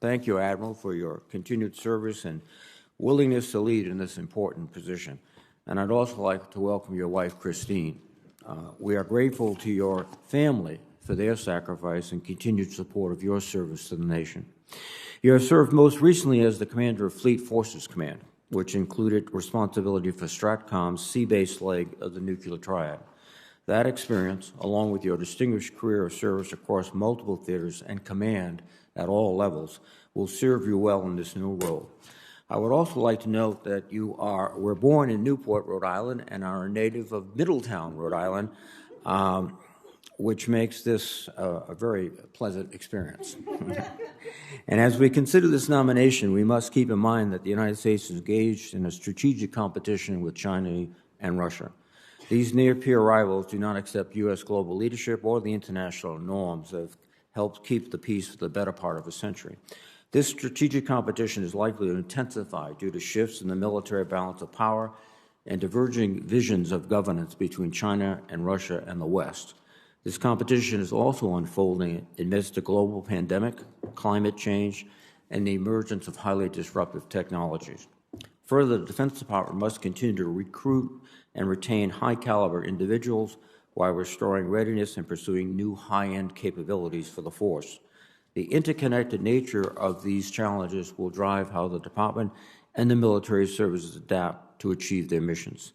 Thank you, Admiral, for your continued service and willingness to lead in this important position. And I'd also like to welcome your wife, Christine. We are grateful to your family for their sacrifice and continued support of your service to the nation. You have served most recently as the commander of Fleet Forces Command, which included responsibility for STRATCOM's sea-based leg of the nuclear triad. That experience, along with your distinguished career of service across multiple theaters and command at all levels, will serve you well in this new role. I would also like to note that you were born in Newport, Rhode Island, and are a native of Middletown, Rhode Island, which makes this a very pleasant experience. And as we consider this nomination, we must keep in mind that the United States is engaged in a strategic competition with China and Russia. These near-peer rivals do not accept U.S. global leadership or the international norms that have helped keep the peace for the better part of a century. This strategic competition is likely to intensify due to shifts in the military balance of power and diverging visions of governance between China and Russia and the West. This competition is also unfolding amidst a global pandemic, climate change, and the emergence of highly disruptive technologies. Further, the Defense Department must continue to recruit and retain high-caliber individuals while restoring readiness and pursuing new high-end capabilities for the force. The interconnected nature of these challenges will drive how the Department and the military services adapt to achieve their missions.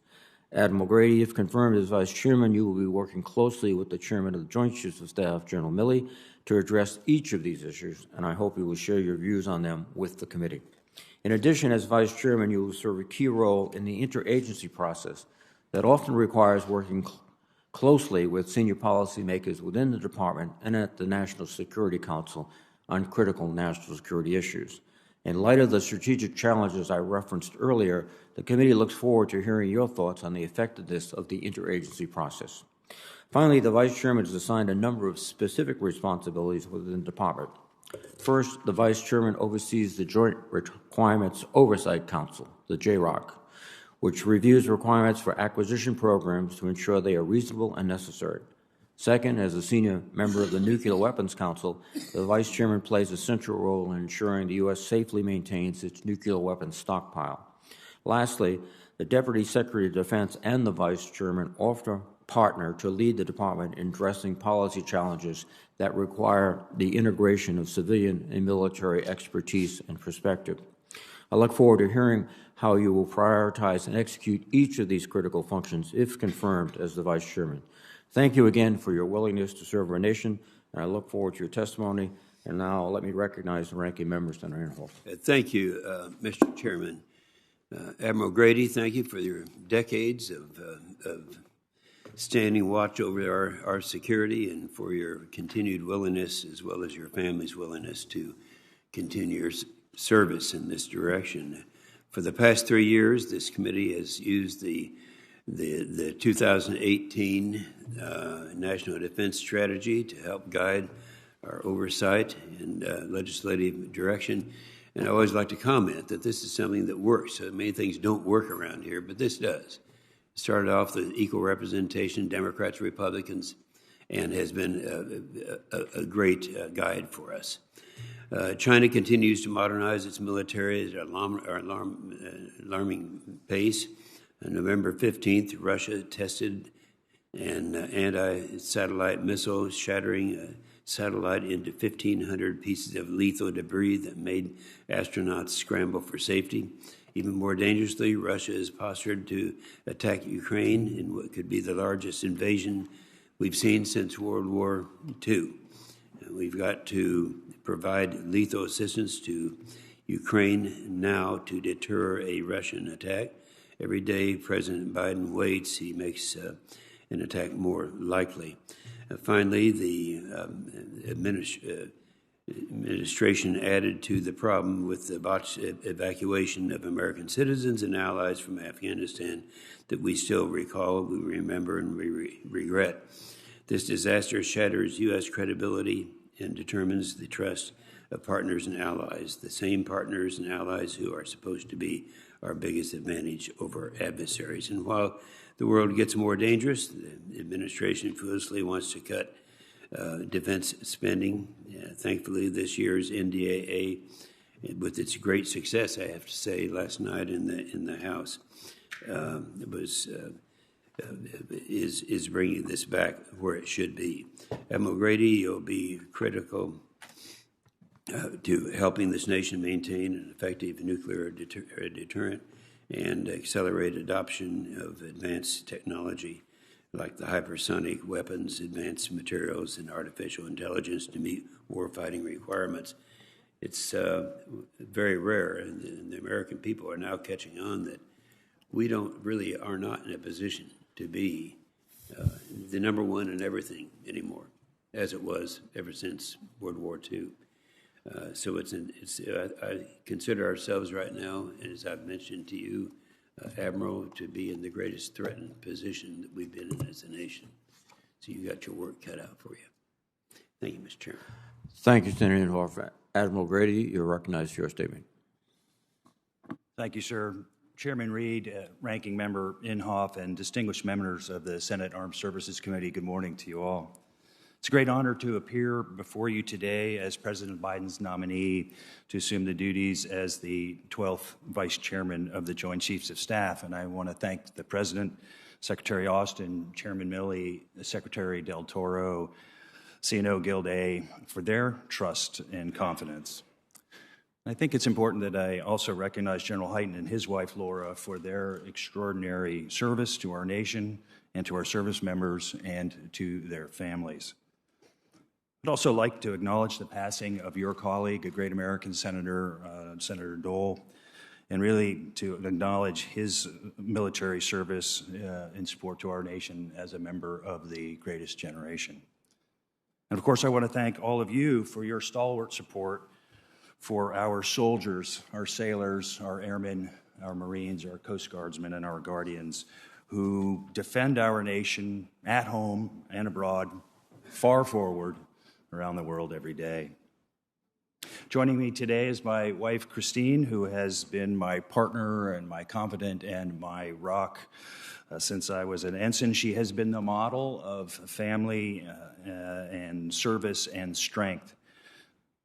Admiral Grady, if confirmed as Vice Chairman, you will be working closely with the Chairman of the Joint Chiefs of Staff, General Milley, to address each of these issues, and I hope you will share your views on them with the committee. In addition, as Vice Chairman, you will serve a key role in the interagency process that often requires working closely with senior policymakers within the Department and at the National Security Council on critical national security issues. In light of the strategic challenges I referenced earlier, the committee looks forward to hearing your thoughts on the effectiveness of the interagency process. Finally, the Vice Chairman is assigned a number of specific responsibilities within the Department. First, the Vice Chairman oversees the Joint Requirements Oversight Council, the JROC, which reviews requirements for acquisition programs to ensure they are reasonable and necessary. Second, as a senior member of the Nuclear Weapons Council, the Vice Chairman plays a central role in ensuring the U.S. safely maintains its nuclear weapons stockpile. Lastly, the Deputy Secretary of Defense and the Vice Chairman often partner to lead the Department in addressing policy challenges that require the integration of civilian and military expertise and perspective. I look forward to hearing how you will prioritize and execute each of these critical functions if confirmed as the Vice Chairman. Thank you again for your willingness to serve our nation, and I look forward to your testimony. And now let me recognize the ranking members that are in hall. Thank you, Mr. Chairman. Admiral Grady, thank you for your decades of standing watch over our security and for your continued willingness, as well as your family's willingness to continue your service in this direction. For the past 3 years, this committee has used the 2018 National Defense Strategy to help guide our oversight and legislative direction. And I always like to comment that this is something that works. So many things don't work around here, but this does. It started off with equal representation, Democrats, Republicans, and has been a great guide for us. China continues to modernize its military at an alarming pace. On November 15th, Russia tested an anti-satellite missile, shattering a satellite into 1,500 pieces of lethal debris that made astronauts scramble for safety. Even more dangerously, Russia is postured to attack Ukraine in what could be the largest invasion we've seen since World War II. We've got to provide lethal assistance to Ukraine now to deter a Russian attack. Every day President Biden waits, he makes an attack more likely. Finally, the administration added to the problem with the botched evacuation of American citizens and allies from Afghanistan that we still recall, we remember, and we regret. This disaster shatters U.S. credibility and determines the trust of partners and allies, the same partners and allies who are supposed to be our biggest advantage over adversaries. And while the world gets more dangerous, the administration foolishly wants to cut defense spending. Thankfully, this year's NDAA, with its great success, I have to say, last night in the House, is bringing this back where it should be. Admiral Grady will be critical to helping this nation maintain an effective nuclear deterrent and accelerate adoption of advanced technology like the hypersonic weapons, advanced materials, and artificial intelligence to meet warfighting requirements. It's very rare, and the American people are now catching on that we are not in a position to be the number one in everything anymore, as it was ever since World War II. So I consider ourselves right now, as I've mentioned to you, Admiral, to be in the greatest threatened position that we've been in as a nation. So you got your work cut out for you. Thank you, Mr. Chairman. Thank you, Senator Inhofe. Admiral Grady, you're recognized for your statement. Thank you, sir. Chairman Reed, Ranking Member Inhofe, and distinguished members of the Senate Armed Services Committee, good morning to you all. It's a great honor to appear before you today as President Biden's nominee to assume the duties as the 12th Vice Chairman of the Joint Chiefs of Staff. And I want to thank the President, Secretary Austin, Chairman Milley, Secretary Del Toro, CNO Gilday, for their trust and confidence. I think it's important that I also recognize General Hyten and his wife, Laura, for their extraordinary service to our nation and to our service members and to their families. I'd also like to acknowledge the passing of your colleague, a great American senator, Senator Dole, and really to acknowledge his military service in support to our nation as a member of the greatest generation. And of course, I want to thank all of you for your stalwart support for our soldiers, our sailors, our airmen, our Marines, our Coast Guardsmen, and our Guardians who defend our nation at home and abroad, far forward, around the world every day. Joining me today is my wife, Christine, who has been my partner and my confidant and my rock since I was an ensign. She has been the model of family and service and strength.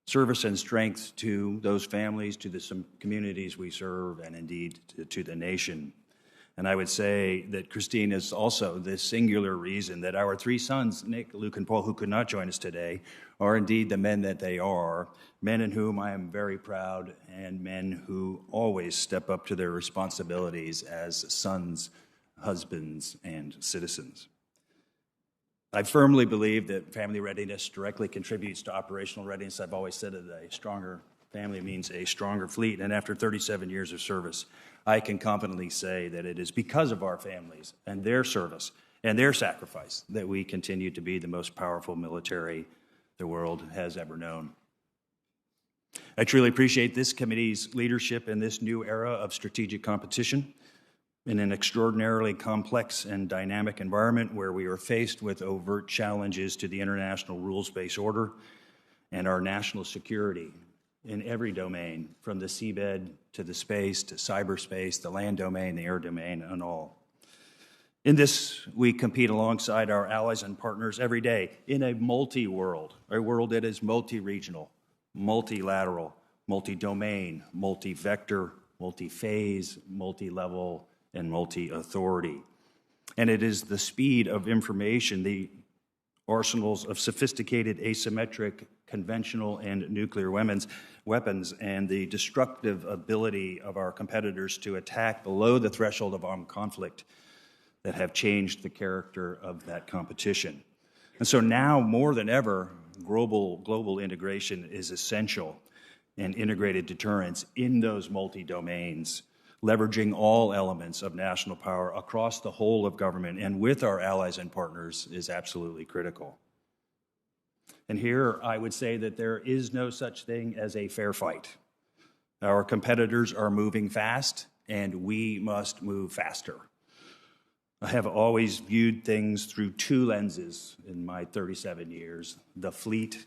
Service and strength to those families, to the communities we serve, and indeed to the nation. And I would say that Christine is also the singular reason that our three sons, Nick, Luke, and Paul, who could not join us today, are indeed the men that they are, men in whom I am very proud, and men who always step up to their responsibilities as sons, husbands, and citizens. I firmly believe that family readiness directly contributes to operational readiness. I've always said that a stronger family means a stronger fleet, and after 37 years of service, I can confidently say that it is because of our families and their service and their sacrifice that we continue to be the most powerful military the world has ever known. I truly appreciate this committee's leadership in this new era of strategic competition in an extraordinarily complex and dynamic environment where we are faced with overt challenges to the international rules-based order and our national security in every domain, from the seabed to the space to cyberspace, the land domain, the air domain, and all. In this, we compete alongside our allies and partners every day in a multi-world, a world that is multi-regional, multilateral, multi-domain, multi-vector, multi-phase, multi-level, and multi-authority. And it is the speed of information, the arsenals of sophisticated asymmetric, conventional, and nuclear weapons, and the destructive ability of our competitors to attack below the threshold of armed conflict that have changed the character of that competition. And so now, more than ever, global integration is essential, and integrated deterrence in those multi-domains, leveraging all elements of national power across the whole of government and with our allies and partners is absolutely critical. And here I would say that there is no such thing as a fair fight. Our competitors are moving fast, and we must move faster. I have always viewed things through two lenses in my 37 years, the fleet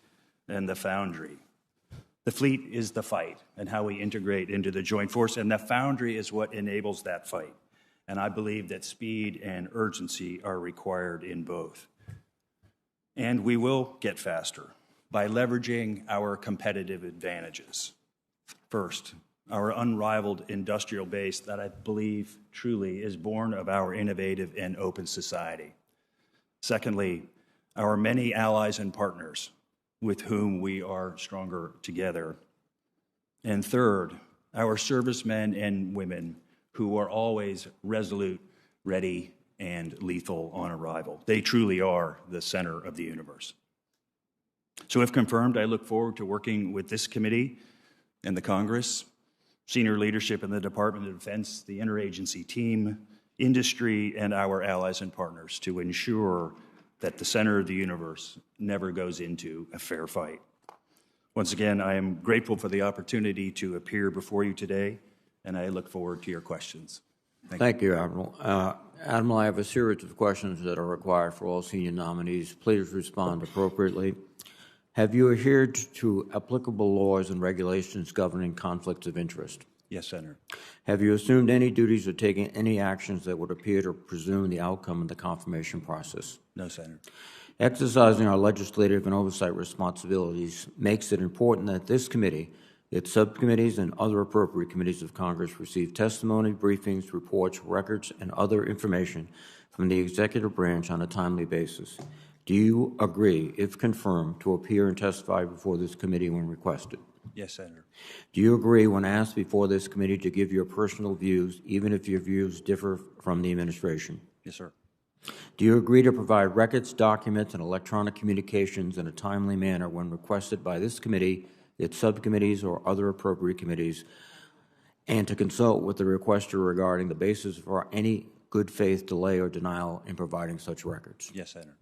and the foundry. The fleet is the fight and how we integrate into the joint force, and the foundry is what enables that fight. And I believe that speed and urgency are required in both. And we will get faster by leveraging our competitive advantages. First, our unrivaled industrial base that I believe truly is born of our innovative and open society. Secondly, our many allies and partners with whom we are stronger together. And third, our servicemen and women who are always resolute, ready, and lethal on arrival. They truly are the center of the universe. So if confirmed, I look forward to working with this committee and the Congress, senior leadership in the Department of Defense, the interagency team, industry, and our allies and partners to ensure that the center of the universe never goes into a fair fight. Once again, I am grateful for the opportunity to appear before you today, and I look forward to your questions. Thank you, Admiral. Admiral, I have a series of questions that are required for all senior nominees. Please respond appropriately. Have you adhered to applicable laws and regulations governing conflicts of interest? Yes, Senator. Have you assumed any duties or taken any actions that would appear to presume the outcome of the confirmation process? No, Senator. Exercising our legislative and oversight responsibilities makes it important that this committee, its subcommittees, and other appropriate committees of Congress receive testimony, briefings, reports, records, and other information from the executive branch on a timely basis. Do you agree, if confirmed, to appear and testify before this committee when requested? Yes, Senator. Do you agree, when asked before this committee, to give your personal views, even if your views differ from the administration? Yes, sir. Do you agree to provide records, documents, and electronic communications in a timely manner when requested by this committee, its subcommittees, or other appropriate committees, and to consult with the requester regarding the basis for any good faith delay or denial in providing such records? Yes, Senator.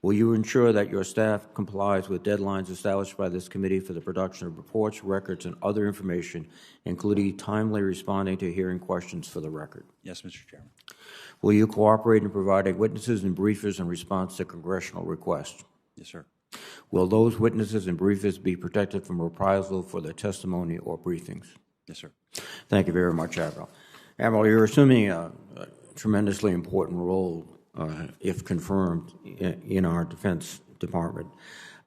Will you ensure that your staff complies with deadlines established by this committee for the production of reports, records, and other information, including timely responding to hearing questions for the record? Yes, Mr. Chairman. Will you cooperate in providing witnesses and briefers in response to congressional requests? Yes, sir. Will those witnesses and briefers be protected from reprisal for their testimony or briefings? Yes, sir. Thank you very much, Admiral. Admiral, you're assuming a tremendously important role, if confirmed, in our Defense Department.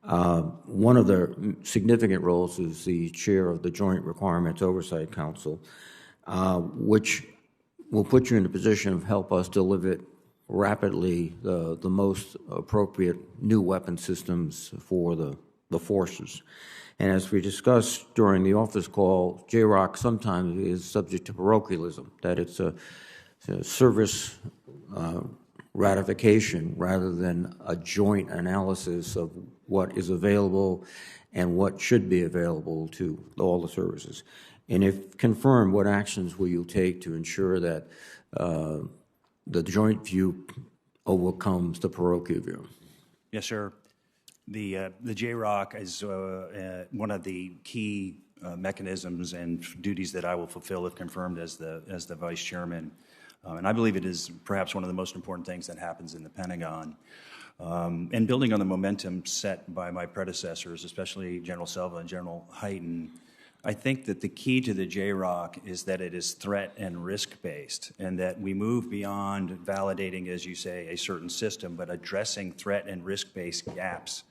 One of the significant roles is the chair of the Joint Requirements Oversight Council, which will put you in a position of help us deliver rapidly the most appropriate new weapon systems for the forces. And as we discussed during the office call, JROC sometimes is subject to parochialism, that it's a service ratification rather than a joint analysis of what is available and what should be available to all the services. And if confirmed, what actions will you take to ensure that the joint view overcomes the parochial view? Yes, sir. The JROC is one of the key mechanisms and duties that I will fulfill if confirmed as the vice chairman. And I believe it is perhaps one of the most important things that happens in the Pentagon. And building on the momentum set by my predecessors, especially General Selva and General Hyten, I think that the key to the JROC is that it is threat and risk-based, and that we move beyond validating, as you say, a certain system, but addressing threat and risk-based gaps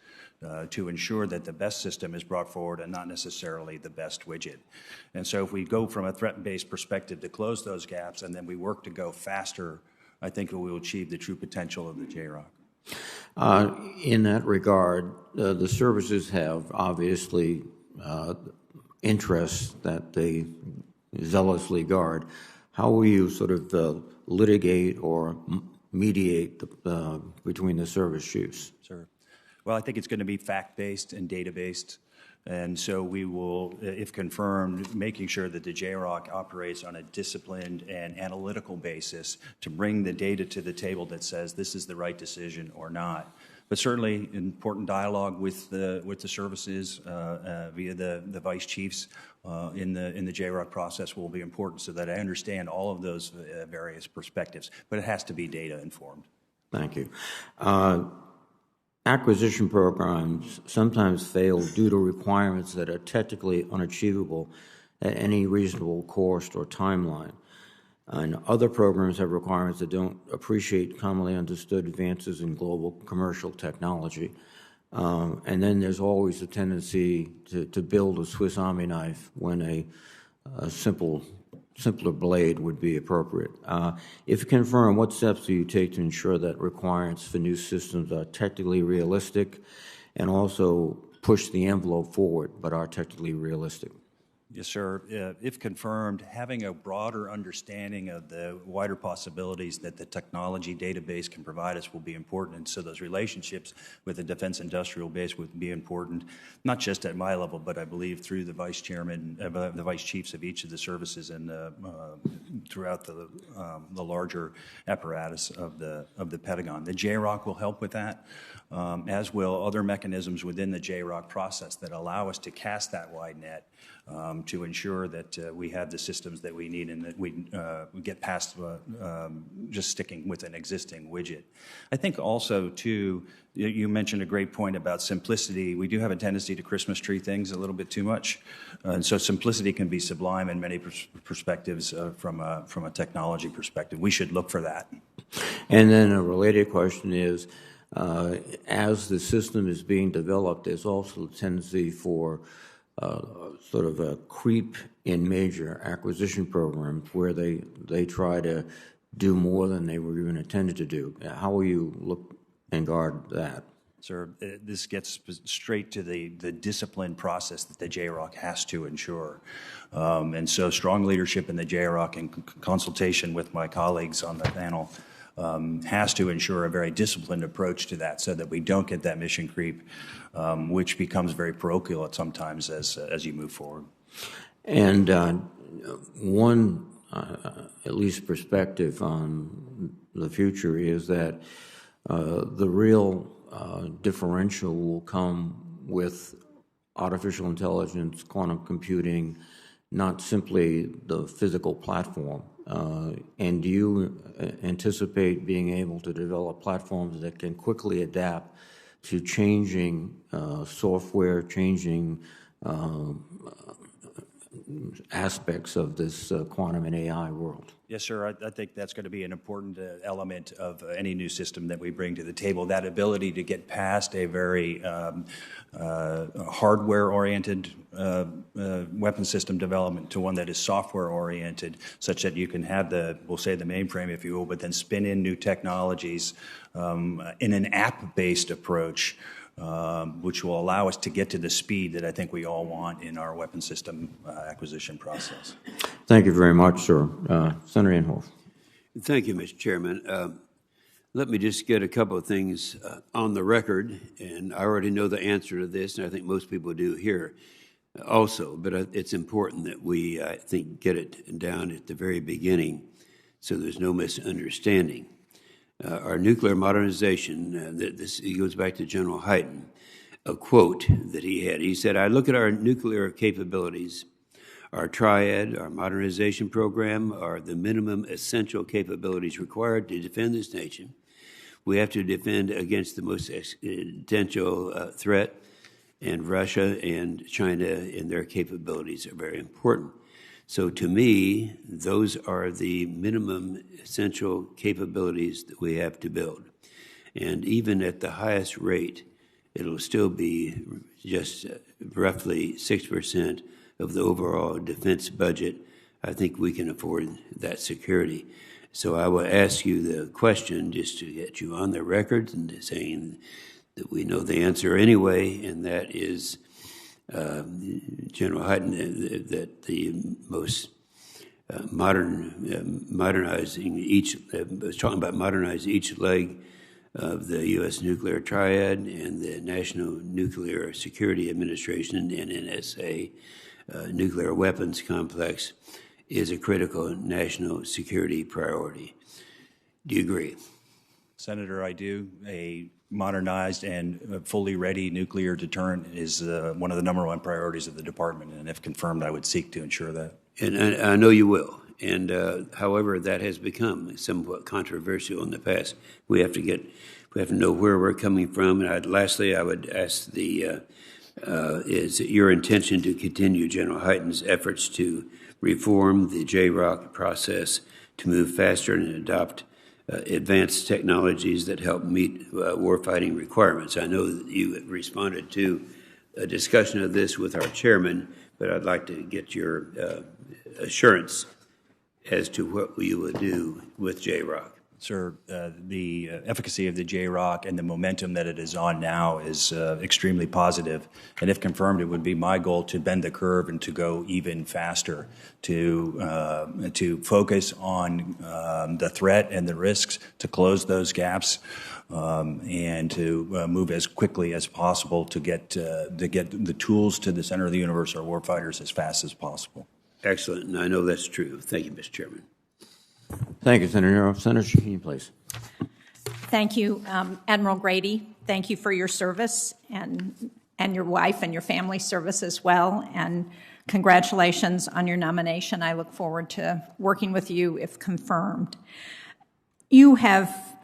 to ensure that the best system is brought forward and not necessarily the best widget. And so if we go from a threat-based perspective to close those gaps, and then we work to go faster, I think we will achieve the true potential of the JROC. In that regard, the services have obviously interests that they zealously guard. How will you sort of litigate or mediate between the service chiefs? Sure. Well, I think it's going to be fact-based and data-based. And so we will, if confirmed, making sure that the JROC operates on a disciplined and analytical basis to bring the data to the table that says this is the right decision or not. But certainly important dialogue with the services via the vice chiefs in the JROC process will be important so that I understand all of those various perspectives. But it has to be data informed. Thank you. Acquisition programs sometimes fail due to requirements that are technically unachievable at any reasonable cost or timeline. And other programs have requirements that don't appreciate commonly understood advances in global commercial technology. And then there's always a tendency to build a Swiss Army knife when a simpler blade would be appropriate. If you confirm, what steps do you take to ensure that requirements for new systems are technically realistic and also push the envelope forward but are technically realistic? Yes, sir. If confirmed, having a broader understanding of the wider possibilities that the technology database can provide us will be important. And so those relationships with the defense industrial base would be important, not just at my level, but I believe through the vice chairman, the vice chiefs of each of the services and throughout the larger apparatus of the Pentagon. The JROC will help with that, as will other mechanisms within the JROC process that allow us to cast that wide net to ensure that we have the systems that we need and that we get past just sticking with an existing widget. I think also, too, you mentioned a great point about simplicity. We do have a tendency to Christmas tree things a little bit too much. And so simplicity can be sublime in many perspectives from a technology perspective. We should look for that. And then a related question is, as the system is being developed, there's also a tendency for sort of a creep in major acquisition programs where they try to do more than they were even intended to do. How will you look and guard that? Sir, this gets straight to the discipline process that the JROC has to ensure. And so strong leadership in the JROC in consultation with my colleagues on the panel has to ensure a very disciplined approach to that so that we don't get that mission creep, which becomes very parochial at sometimes as you move forward. And one, at least perspective on the future is that the real differential will come with artificial intelligence, quantum computing, not simply the physical platform. And do you anticipate being able to develop platforms that can quickly adapt to changing software, changing aspects of this quantum and AI world? Yes, sir. I think that's going to be an important element of any new system that we bring to the table, that ability to get past a very hardware-oriented weapon system development to one that is software-oriented, such that you can have we'll say the mainframe, if you will, but then spin in new technologies in an app-based approach, which will allow us to get to the speed that I think we all want in our weapon system acquisition process. Thank you very much, sir. Senator Inhofe. Thank you, Mr. Chairman. Let me just get a couple of things on the record, and I already know the answer to this, and I think most people do here also, but it's important that we, I think, get it down at the very beginning so there's no misunderstanding. Our nuclear modernization, this goes back to General Hyten, a quote that he had. He said, "I look at our nuclear capabilities, our triad, our modernization program, are the minimum essential capabilities required to defend this nation. We have to defend against the most existential threat, and Russia and China and their capabilities are very important." So to me, those are the minimum essential capabilities that we have to build. And even at the highest rate, it'll still be just roughly 6% of the overall defense budget. I think we can afford that security. So I will ask you the question just to get you on the record and saying that we know the answer anyway, and that is General Hyten, that the most modernizing each, was talking about modernizing each leg of the U.S. nuclear triad and the National Nuclear Security Administration, NNSA, nuclear weapons complex is a critical national security priority. Do you agree? Senator, I do. A modernized and fully ready nuclear deterrent is one of the number one priorities of the department, and if confirmed, I would seek to ensure that. And I know you will. And however, that has become somewhat controversial in the past. We have to know where we're coming from. And lastly, I would ask is it your intention to continue General Hyten's efforts to reform the JROC process to move faster and adopt advanced technologies that help meet warfighting requirements. I know that you have responded to a discussion of this with our chairman, but I'd like to get your assurance as to what you will do with JROC. Sir, the efficacy of the JROC and the momentum that it is on now is extremely positive. And if confirmed, it would be my goal to bend the curve and to go even faster, to focus on the threat and the risks, to close those gaps, and to move as quickly as possible to get the tools to the center of the universe, our warfighters, as fast as possible. Excellent, and I know that's true. Thank you, Mr. Chairman. Thank you, Senator. Senator Shaheen, please. Thank you, Admiral Grady. Thank you for your service and your wife and your family's service as well. And congratulations on your nomination. I look forward to working with you if confirmed. You have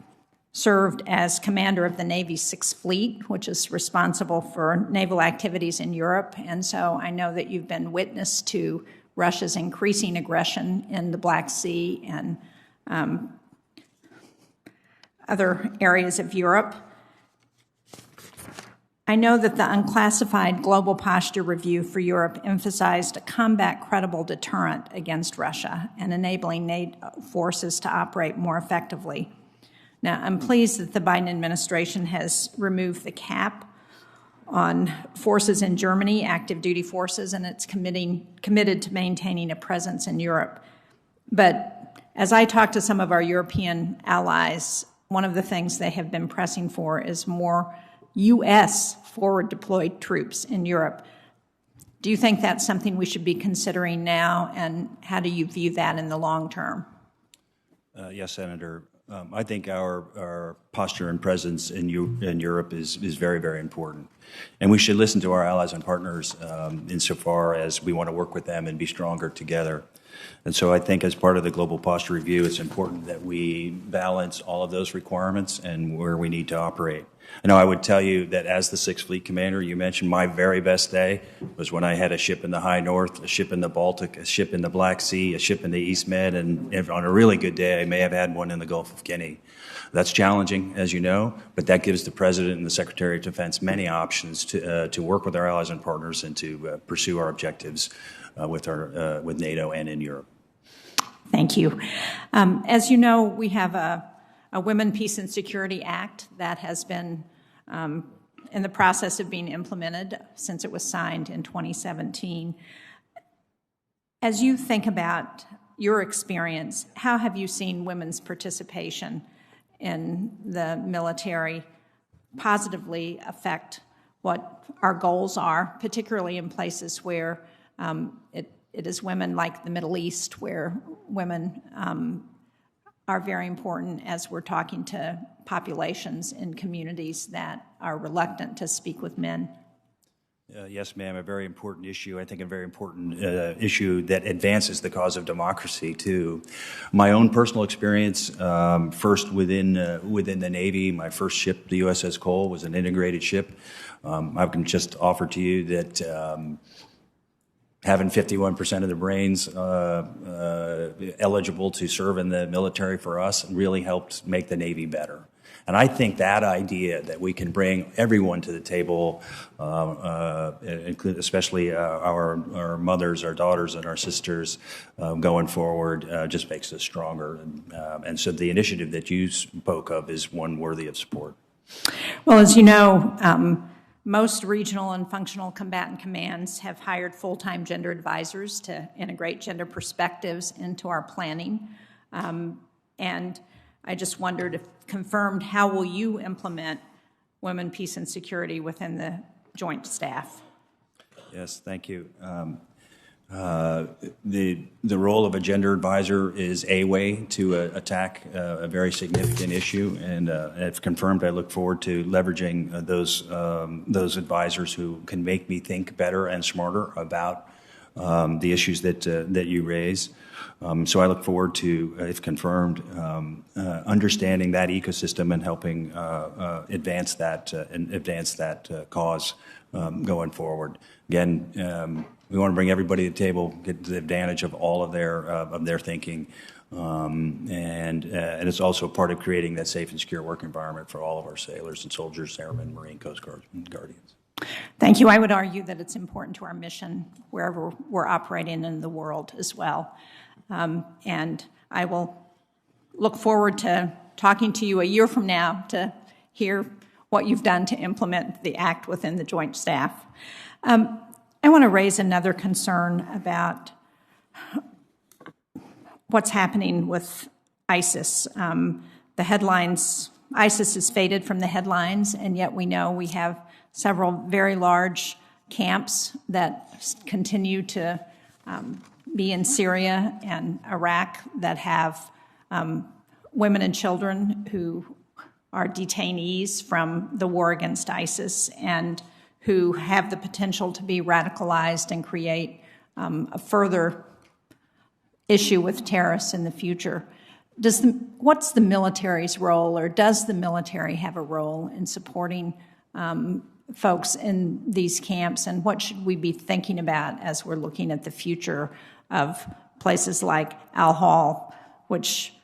served as commander of the Navy's Sixth Fleet, which is responsible for naval activities in Europe. And so I know that you've been witness to Russia's increasing aggression in the Black Sea and other areas of Europe. I know that the unclassified Global Posture Review for Europe emphasized a combat credible deterrent against Russia and enabling NATO forces to operate more effectively. Now, I'm pleased that the Biden administration has removed the cap on forces in Germany, active duty forces, and it's committed to maintaining a presence in Europe. But as I talk to some of our European allies, one of the things they have been pressing for is more U.S. forward deployed troops in Europe. Do you think that's something we should be considering now, and how do you view that in the long term? Yes, Senator. I think our posture and presence in Europe is very, very important. And we should listen to our allies and partners insofar as we want to work with them and be stronger together. And so I think as part of the Global Posture Review, it's important that we balance all of those requirements and where we need to operate. I know I would tell you that as the Sixth Fleet Commander, you mentioned my very best day was when I had a ship in the High North, a ship in the Baltic, a ship in the Black Sea, a ship in the East Med, and on a really good day, I may have had one in the Gulf of Guinea. That's challenging, as you know, but that gives the President and the Secretary of Defense many options to work with our allies and partners and to pursue our objectives with NATO and in Europe. Thank you. As you know, we have a Women, Peace, and Security Act that has been in the process of being implemented since it was signed in 2017. As you think about your experience, how have you seen women's participation in the military positively affect what our goals are, particularly in places where it is women like the Middle East, where women are very important as we're talking to populations in communities that are reluctant to speak with men? Yes, ma'am, a very important issue. I think a very important issue that advances the cause of democracy, too. My own personal experience, first within the Navy, my first ship, the USS Cole, was an integrated ship. I can just offer to you that having 51% of the brains eligible to serve in the military for us really helped make the Navy better. And I think that idea that we can bring everyone to the table, especially our mothers, our daughters, and our sisters going forward, just makes us stronger. And so the initiative that you spoke of is one worthy of support. Well, as you know, most regional and functional combatant commands have hired full-time gender advisors to integrate gender perspectives into our planning. And I just wondered, if confirmed, how will you implement Women, Peace, and Security within the Joint Staff? Yes, thank you. The role of a gender advisor is a way to attack a very significant issue, and if confirmed, I look forward to leveraging those advisors who can make me think better and smarter about the issues that you raise. So I look forward to, if confirmed, understanding that ecosystem and helping advance that cause going forward. Again, We want to bring everybody to the table, get the advantage of all of their thinking, and it's also part of creating that safe and secure work environment for all of our sailors and soldiers, airmen, Marine, Coast Guard, and Guardians. Thank you. I would argue that it's important to our mission wherever we're operating in the world as well. And I will look forward to talking to you a year from now to hear what you've done to implement the Act within the Joint Staff. I want to raise another concern about what's happening with ISIS. The headlines, ISIS has faded from the headlines, and yet we know we have several very large camps that continue to be in Syria and Iraq that have women and children who are detainees from the war against ISIS and who have the potential to be radicalized and create a further issue with terrorists in the future. What's the military's role, or does the military have a role in supporting folks in these camps, and what should we be thinking about as we're looking at the future of places like Al-Hol, which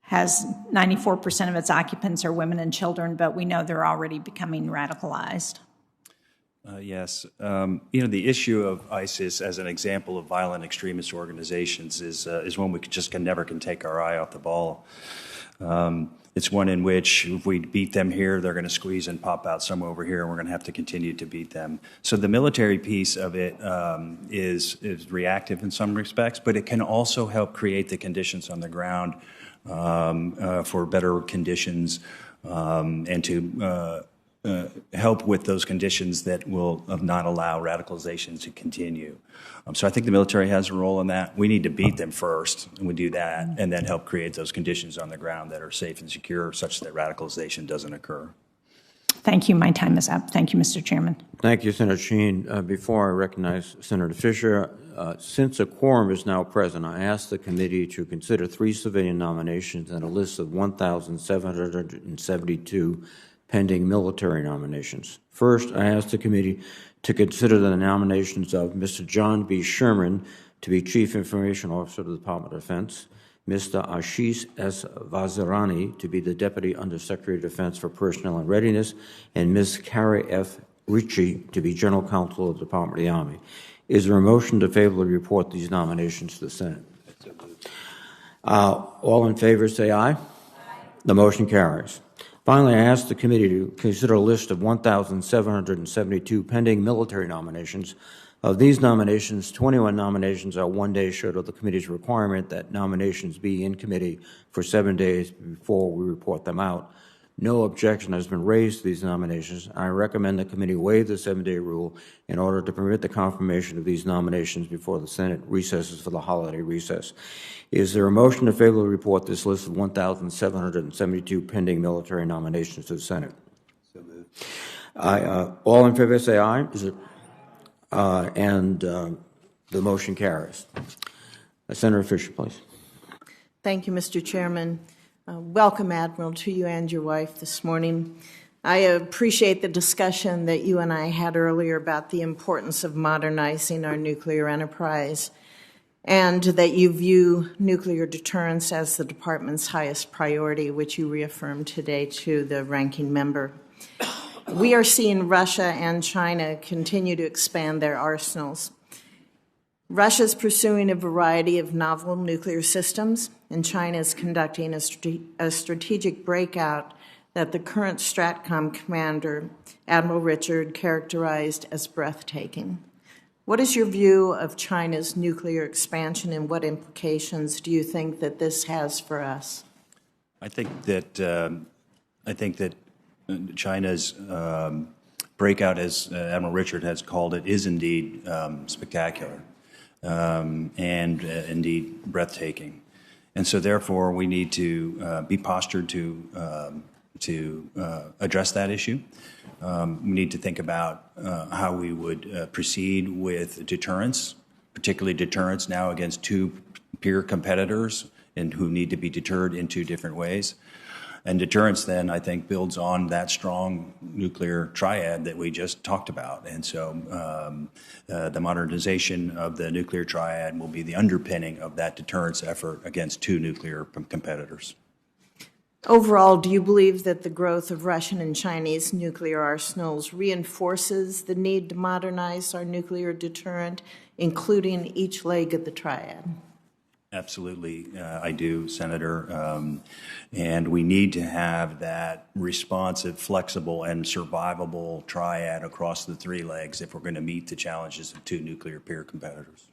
has 94% of its occupants are women and children, but we know they're already becoming radicalized? Yes. The issue of ISIS as an example of violent extremist organizations is one we never can take our eye off the ball. It's one in which if we beat them here, they're going to squeeze and pop out somewhere over here, and we're going to have to continue to beat them. So the military piece of it is reactive in some respects, but it can also help create the conditions on the ground for better conditions and to help with those conditions that will not allow radicalization to continue. So I think the military has a role in that. We need to beat them first, and we do that, and then help create those conditions on the ground that are safe and secure such that radicalization doesn't occur. Thank you. My time is up. Thank you, Mr. Chairman. Thank you, Senator Sheen. Before I recognize Senator Fisher, since a quorum is now present, I ask the committee to consider 3 civilian nominations and a list of 1,772 pending military nominations. First, I ask the committee to consider the nominations of Mr. John B. Sherman to be Chief Information Officer of the Department of Defense, Mr. Ashish S. Vazirani to be the Deputy Undersecretary of Defense for Personnel and Readiness, and Ms. Carrie F. Ritchie to be General Counsel of the Department of the Army. Is there a motion to favorably report these nominations to the Senate? All in favor say aye. Aye. The motion carries. Finally, I ask the committee to consider a list of 1,772 pending military nominations. Of these nominations, 21 nominations are 1 day short of the committee's requirement that nominations be in committee for 7 days before we report them out. No objection has been raised to these nominations. I recommend the committee waive the 7-day rule in order to permit the confirmation of these nominations before the Senate recesses for the holiday recess. Is there a motion to favorably report this list of 1,772 pending military nominations to the Senate? So moved. All in favor say aye. Is it? The motion carries. Senator Fisher, please. Thank you, Mr. Chairman. Welcome, Admiral, to you and your wife this morning. I appreciate the discussion that you and I had earlier about the importance of modernizing our nuclear enterprise, and that you view nuclear deterrence as the department's highest priority, which you reaffirmed today to the ranking member. We are seeing Russia and China continue to expand their arsenals. Russia is pursuing a variety of novel nuclear systems, and China is conducting a strategic breakout that the current STRATCOM commander, Admiral Richard, characterized as breathtaking. What is your view of China's nuclear expansion, and what implications do you think that this has for us? I think that China's breakout, as Admiral Richard has called it, is indeed spectacular and indeed breathtaking. And so, therefore, we need to be postured to address that issue. We need to think about how we would proceed with deterrence, particularly deterrence now against 2 peer competitors and who need to be deterred in 2 different ways. And deterrence then, I think, builds on that strong nuclear triad that we just talked about. And so the modernization of the nuclear triad will be the underpinning of that deterrence effort against two nuclear competitors. Overall, do you believe that the growth of Russian and Chinese nuclear arsenals reinforces the need to modernize our nuclear deterrent, including each leg of the triad? Absolutely, I do, Senator. And we need to have that responsive, flexible, and survivable triad across the three legs if we're going to meet the challenges of two nuclear peer competitors.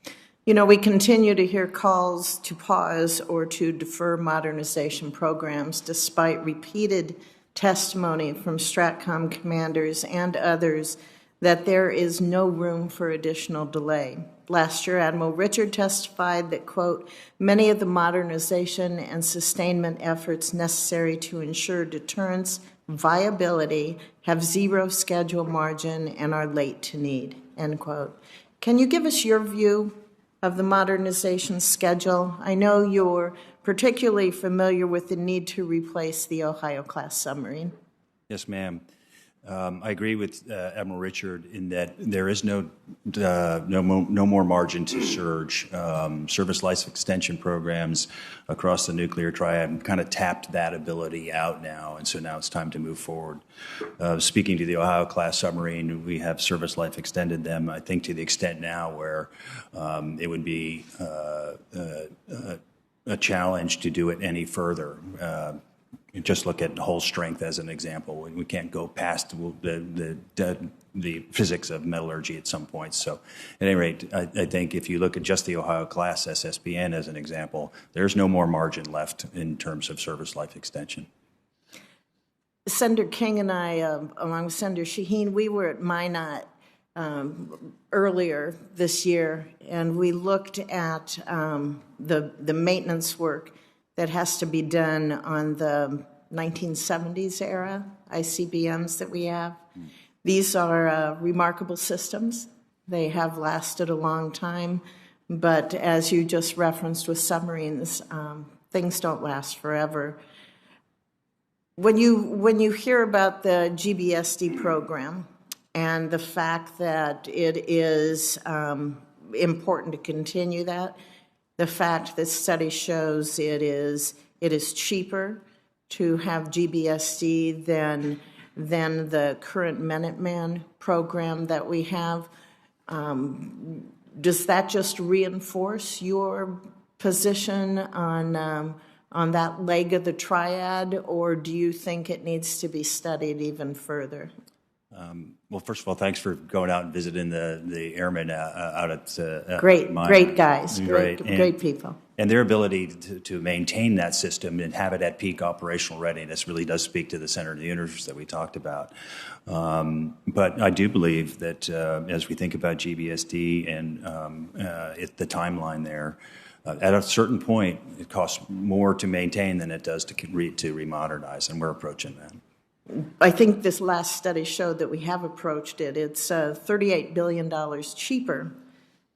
You know, we continue to hear calls to pause or to defer modernization programs despite repeated testimony from STRATCOM commanders and others that there is no room for additional delay. Last year, Admiral Richard testified that, quote, many of the modernization and sustainment efforts necessary to ensure deterrence viability have zero schedule margin and are late to need, end quote. Can you give us your view of the modernization schedule? I know you're particularly familiar with the need to replace the Ohio-class submarine. Yes, ma'am. I agree with Admiral Richard in that there is no more margin to surge. Service life extension programs across the nuclear triad kind of tapped that ability out now, and so now it's time to move forward. Speaking to the Ohio-class submarine, we have service life extended them, I think, to the extent now where it would be a challenge to do it any further. Just look at hull strength as an example. We can't go past the physics of metallurgy at some point. So at any rate, I think if you look at just the Ohio-class SSBN as an example, there's no more margin left in terms of service life extension. Senator King and I, along with Senator Shaheen, we were at Minot earlier this year, and we looked at the maintenance work that has to be done on the 1970s era ICBMs that we have. These are remarkable systems. They have lasted a long time, but as you just referenced with submarines, things don't last forever. When you hear about the GBSD program and the fact that it is important to continue that, the fact that study shows it is cheaper to have GBSD than the current Minuteman program that we have. Does that just reinforce your position on that leg of the triad, or do you think it needs to be studied even further? Well, first of all, thanks for going out and visiting the airmen out at great guys, great people. And their ability to maintain that system and have it at peak operational readiness really does speak to the center of the universe that we talked about. But I do believe that as we think about GBSD and the timeline there, at a certain point, it costs more to maintain than it does to remodernize, and we're approaching that. I think this last study showed that we have approached it. It's $38 billion cheaper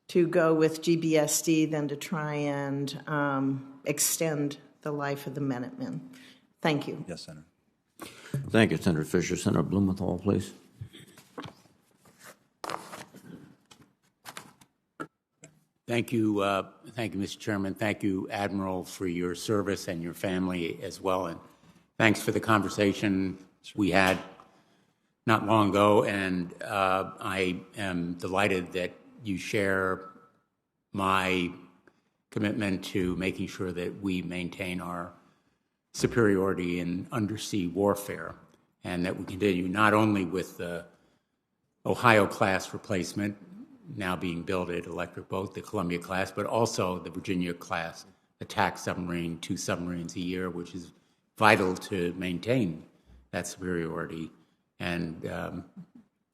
to go with GBSD than to try and extend the life of the Minutemen. Thank you. Yes, Senator. Thank you, Senator Fisher. Senator Blumenthal, please. Thank you, Mr. Chairman. Thank you, Admiral, for your service and your family as well. And thanks for the conversation we had not long ago. And I am delighted that you share my commitment to making sure that we maintain our superiority in undersea warfare, and that we continue not only with the Ohio-class replacement now being built at Electric Boat, the Columbia-class, but also the Virginia-class attack submarine, 2 submarines a year, which is vital to maintain that superiority. And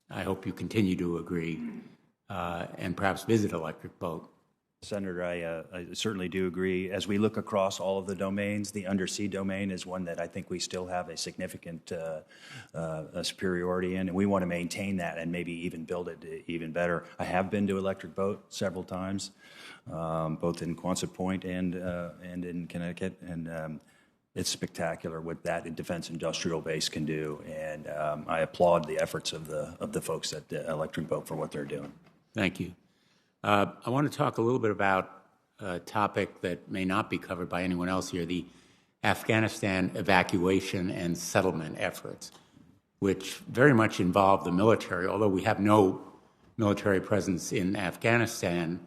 I hope you continue to agree and perhaps visit Electric Boat. Senator, I certainly do agree. As we look across all of the domains, the undersea domain is one that I think we still have a significant superiority in, and we want to maintain that and maybe even build it even better. I have been to Electric Boat several times, both in Quonset Point and in Connecticut, and It's spectacular what that defense industrial base can do, and I applaud the efforts of the folks at the Electric Boat for what they're doing. Thank you. I want to talk a little bit about a topic that may not be covered by anyone else here, the Afghanistan evacuation and settlement efforts, which very much involve the military. Although we have no military presence in Afghanistan,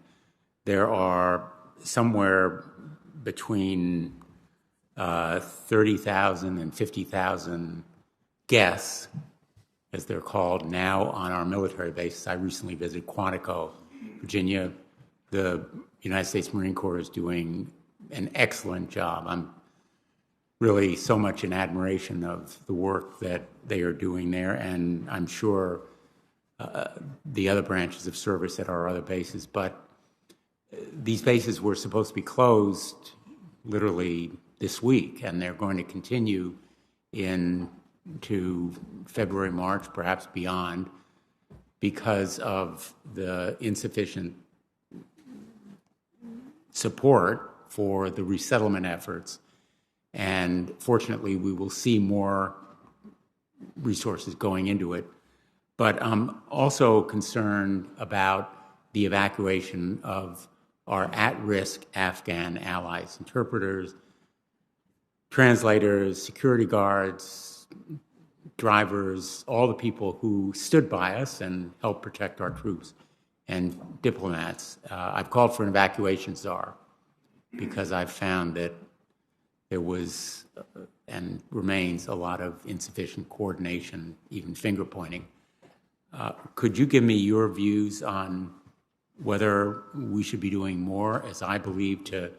there are somewhere between 30,000 and 50,000 guests, as they're called now, on our military bases. I recently visited Quantico, Virginia. The United States Marine Corps is doing an excellent job. I'm really so much in admiration of the work that they are doing there, and I'm sure the other branches of service at our other bases. But these bases were supposed to be closed literally this week, and they're going to continue into February, March, perhaps beyond, because of the insufficient support for the resettlement efforts. And fortunately, we will see more resources going into it. But I'm also concerned about the evacuation of our at-risk Afghan allies, interpreters, translators, security guards, drivers, all the people who stood by us and helped protect our troops, and diplomats. I've called for an evacuation czar because I've found that there was and remains a lot of insufficient coordination, even finger pointing. Could you give me your views on whether we should be doing more, as I believe, to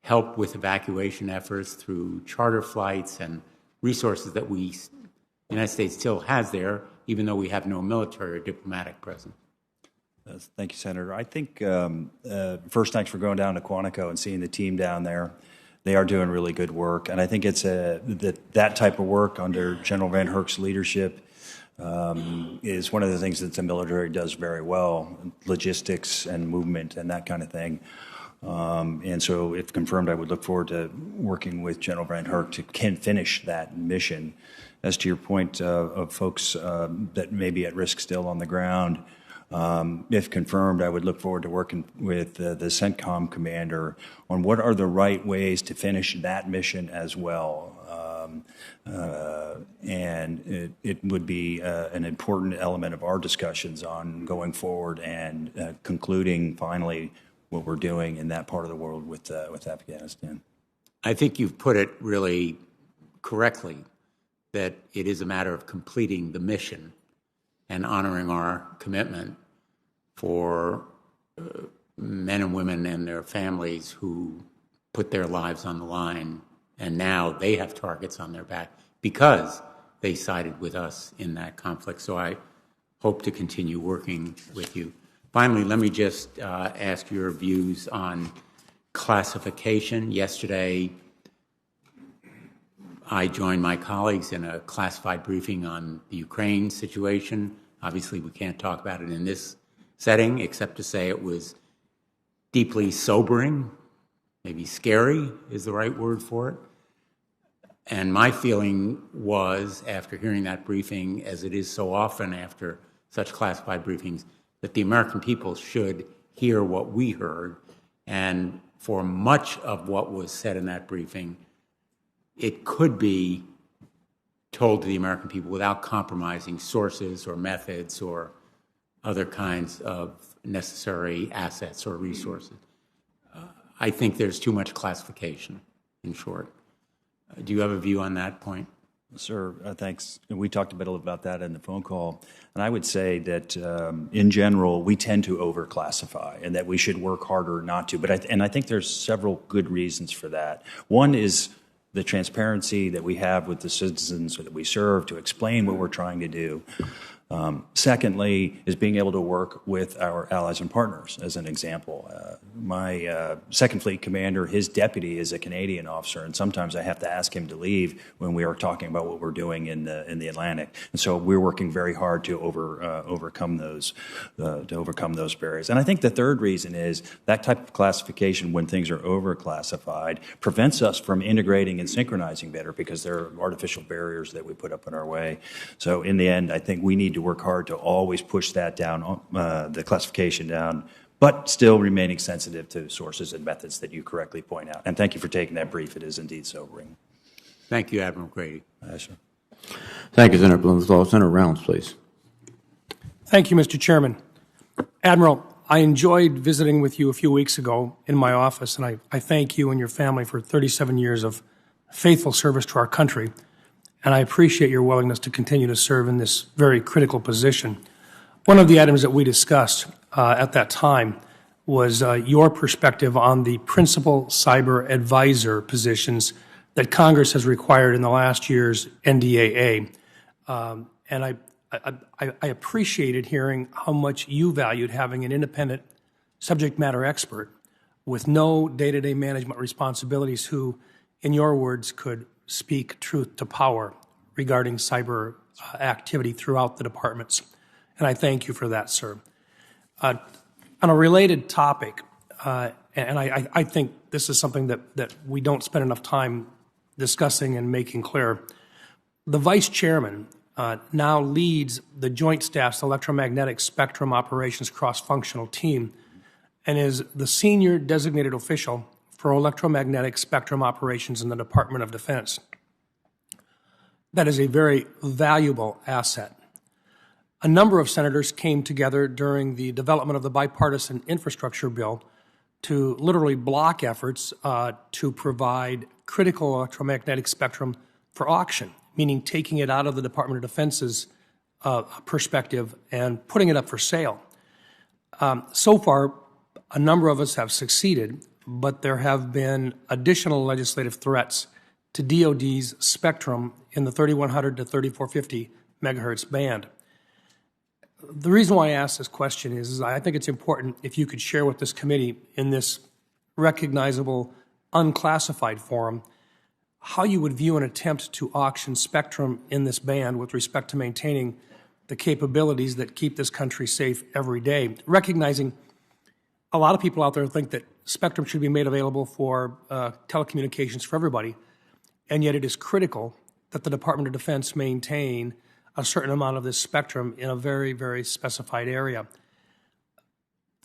help with evacuation efforts through charter flights and resources that the United States still has there, even though we have no military or diplomatic presence? Thank you, Senator. I think, first, thanks for going down to Quantico and seeing the team down there. They are doing really good work, and I think it's that type of work under General Van Herk's leadership is one of the things that the military does very well, logistics and movement and that kind of thing. And so, if confirmed, I would look forward to working with General Van Herk to finish that mission. As to your point of folks that may be at risk still on the ground, if confirmed, I would look forward to working with the CENTCOM commander on what are the right ways to finish that mission as well. And it would be an important element of our discussions on going forward and concluding finally what we're doing in that part of the world with Afghanistan. I think you've put it really correctly, that it is a matter of completing the mission and honoring our commitment for men and women and their families who put their lives on the line, and now they have targets on their back because they sided with us in that conflict. So I hope to continue working with you. Finally, let me just ask your views on classification. Yesterday, I joined my colleagues in a classified briefing on the Ukraine situation. Obviously, we can't talk about it in this setting, except to say it was deeply sobering, maybe scary is the right word for it. And my feeling was, after hearing that briefing, as it is so often after such classified briefings, that the American people should hear what we heard. And for much of what was said in that briefing, it could be told to the American people without compromising sources or methods or other kinds of necessary assets or resources. I think there's too much classification, in short. Do you have a view on that point? Sir, thanks. We talked a bit about that in the phone call, and I would say that in general, we tend to overclassify and that we should work harder not to. But I think there's several good reasons for that. One is the transparency that we have with the citizens that we serve to explain what we're trying to do. Secondly, is being able to work with our allies and partners, as an example. My Second Fleet commander, his deputy is a Canadian officer, and sometimes I have to ask him to leave when we are talking about what we're doing in the Atlantic. And so we're working very hard to overcome those barriers. And I think the third reason is that type of classification, when things are overclassified, prevents us from integrating and synchronizing better because there are artificial barriers that we put up in our way. So in the end, I think we need to work hard to always push that down, the classification down, but still remaining sensitive to sources and methods that you correctly point out. And thank you for taking that brief. It is indeed sobering. Thank you, Admiral Grady. Yes, sir. Thank you, Senator Blumenthal. Senator Rounds, please. Thank you, Mr. Chairman. Admiral, I enjoyed visiting with you a few weeks ago in my office, and I thank you and your family for 37 years of faithful service to our country. And I appreciate your willingness to continue to serve in this very critical position. One of the items that we discussed at that time was your perspective on the principal cyber advisor positions that Congress has required in the last year's NDAA. And I appreciated hearing how much you valued having an independent subject matter expert with no day-to-day management responsibilities who, in your words, could speak truth to power regarding cyber activity throughout the departments. And I thank you for that, sir. On a related topic, and I think this is something that we don't spend enough time discussing and making clear, the Vice Chairman now leads the Joint Staff's electromagnetic spectrum operations cross-functional team and is the senior designated official for electromagnetic spectrum operations in the Department of Defense. That is a very valuable asset. A number of senators came together during the development of the bipartisan infrastructure bill to literally block efforts to provide critical electromagnetic spectrum for auction, meaning taking it out of the Department of Defense's perspective and putting it up for sale. So far, a number of us have succeeded, but there have been additional legislative threats to DoD's spectrum in the 3100 to 3450 megahertz band. The reason why I ask this question is I think it's important if you could share with this committee in this recognizable, unclassified forum how you would view an attempt to auction spectrum in this band with respect to maintaining the capabilities that keep this country safe every day, recognizing a lot of people out there think that spectrum should be made available for telecommunications for everybody, and yet it is critical that the Department of Defense maintain a certain amount of this spectrum in a very, very specified area.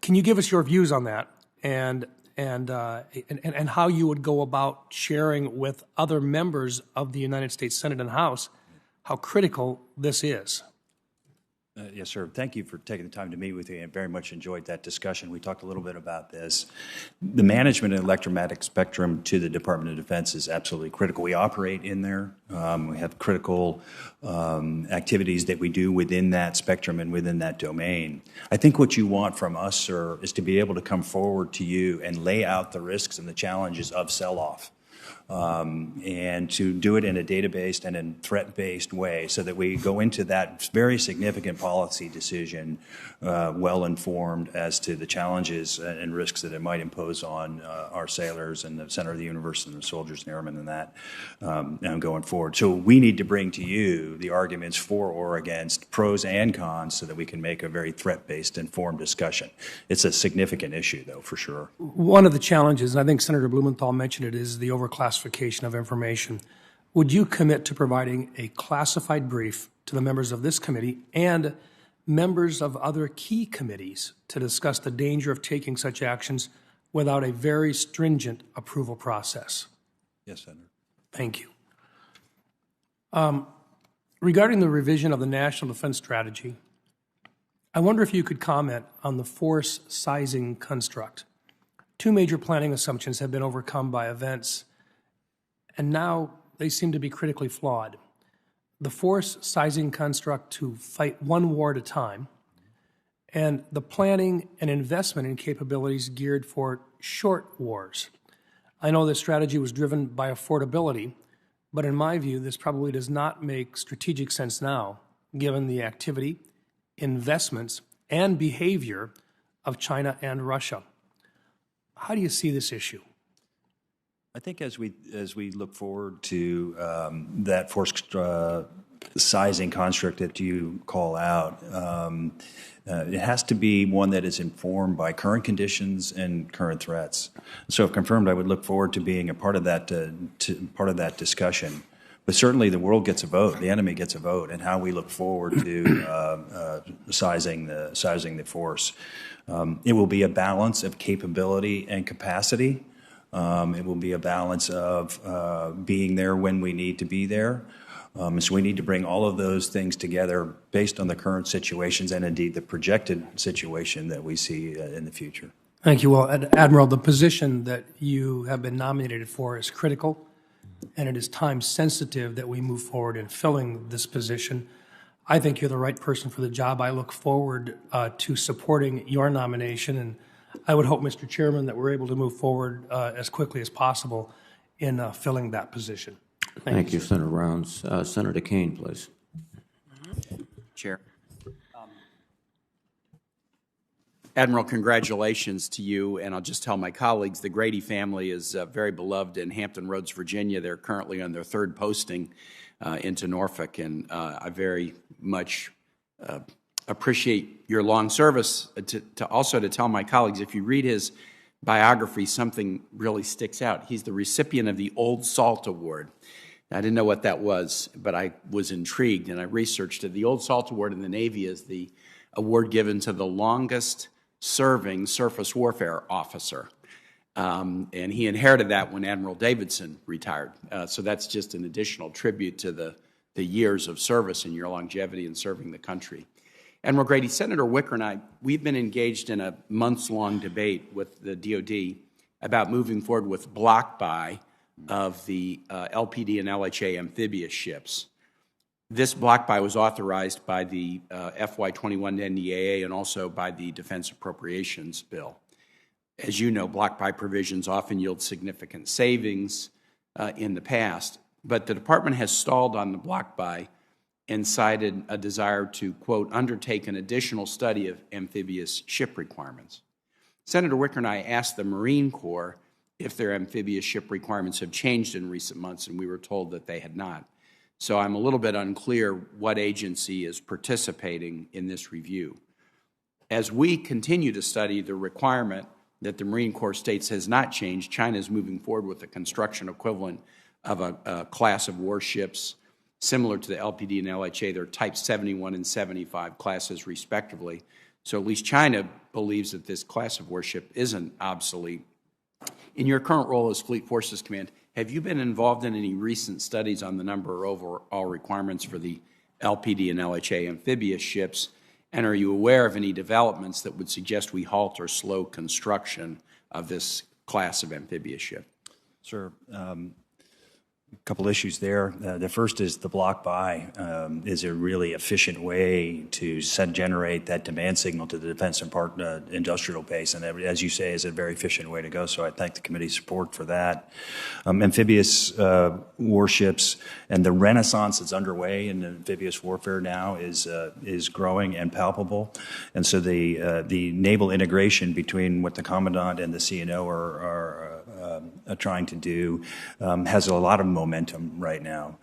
Can you give us your views on that and how you would go about sharing with other members of the United States Senate and House how critical this is? Yes, sir. Thank you for taking the time to meet with me. I very much enjoyed that discussion. We talked a little bit about this. The management of electromagnetic spectrum to the Department of Defense is absolutely critical. We operate in there. We have critical activities that we do within that spectrum and within that domain. I think what you want from us, sir, is to be able to come forward to you and lay out the risks and the challenges of sell-off. And to do it in a data-based and in threat-based way so that we go into that very significant policy decision well-informed as to the challenges and risks that it might impose on our sailors and the center of the universe and the soldiers and airmen and that going forward. So we need to bring to you the arguments for or against, pros and cons, so that we can make a very threat-based, informed discussion. It's a significant issue, though, for sure. One of the challenges, and I think Senator Blumenthal mentioned it, is the overclassification of information. Would you commit to providing a classified brief to the members of this committee and members of other key committees to discuss the danger of taking such actions without a very stringent approval process? Yes, Senator. Thank you. Regarding the revision of the National Defense Strategy, I wonder if you could comment on the force sizing construct. Two major planning assumptions have been overcome by events, and now they seem to be critically flawed. The force sizing construct to fight one war at a time, and the planning and investment in capabilities geared for short wars. I know this strategy was driven by affordability, but in my view, this probably does not make strategic sense now, given the activity investments, and behavior of China and Russia. How do you see this issue? I think as we look forward to that force sizing construct that you call out, it has to be one that is informed by current conditions and current threats. So, if confirmed, I would look forward to being a part of that discussion. But certainly, the world gets a vote. The enemy gets a vote, and how we look forward to sizing the force. It will be a balance of capability and capacity. It will be a balance of being there when we need to be there. So we need to bring all of those things together based on the current situations and indeed the projected situation that we see in the future. Thank you. Well, Admiral, the position that you have been nominated for is critical, and it is time sensitive that we move forward in filling this position. I think you're the right person for the job. I look forward to supporting your nomination, and I would hope, Mr. Chairman, that we're able to move forward as quickly as possible in filling that position. Thank you, Senator Rounds. Senator Kane, please. Chair. Admiral, congratulations to you, and I'll just tell my colleagues the Grady family is very beloved in Hampton Roads, Virginia. They're currently on their third posting into Norfolk, and I very much appreciate your long service. To tell my colleagues, if you read his biography, something really sticks out. He's the recipient of the Old Salt Award. I didn't know what that was, but I was intrigued, and I researched it. The Old Salt Award in the Navy is the award given to the longest-serving surface warfare officer, and he inherited that when Admiral Davidson retired. So that's just an additional tribute to the years of service and your longevity in serving the country. Admiral Grady, Senator Wicker and I, we've been engaged in a months-long debate with the DoD about moving forward with block buy of the LPD and LHA amphibious ships. This block buy was authorized by the FY21 NDAA and also by the Defense Appropriations Bill. As you know, block buy provisions often yield significant savings in the past, but the Department has stalled on the block buy and cited a desire to, quote, undertake an additional study of amphibious ship requirements. Senator Wicker and I asked the Marine Corps if their amphibious ship requirements have changed in recent months, and we were told that they had not. So I'm a little bit unclear what agency is participating in this review. As we continue to study the requirement that the Marine Corps states has not changed, China is moving forward with the construction equivalent of a class of warships similar to the LPD and LHA. They're Type 71 and 75 classes, respectively. So at least China believes that this class of warship isn't obsolete. In your current role as Fleet Forces Command, have you been involved in any recent studies on the number or overall requirements for the LPD and LHA amphibious ships? And are you aware of any developments that would suggest we halt or slow construction of this class of amphibious ship? Sir, a couple issues there. The first is the block buy is a really efficient way to generate that demand signal to the defense and industrial base, and as you say, is a very efficient way to go. So I thank the committee's support for that. Amphibious warships and the renaissance that's underway in amphibious warfare now is growing and palpable, and so the naval integration between what the commandant and the CNO are trying to do has a lot of momentum right now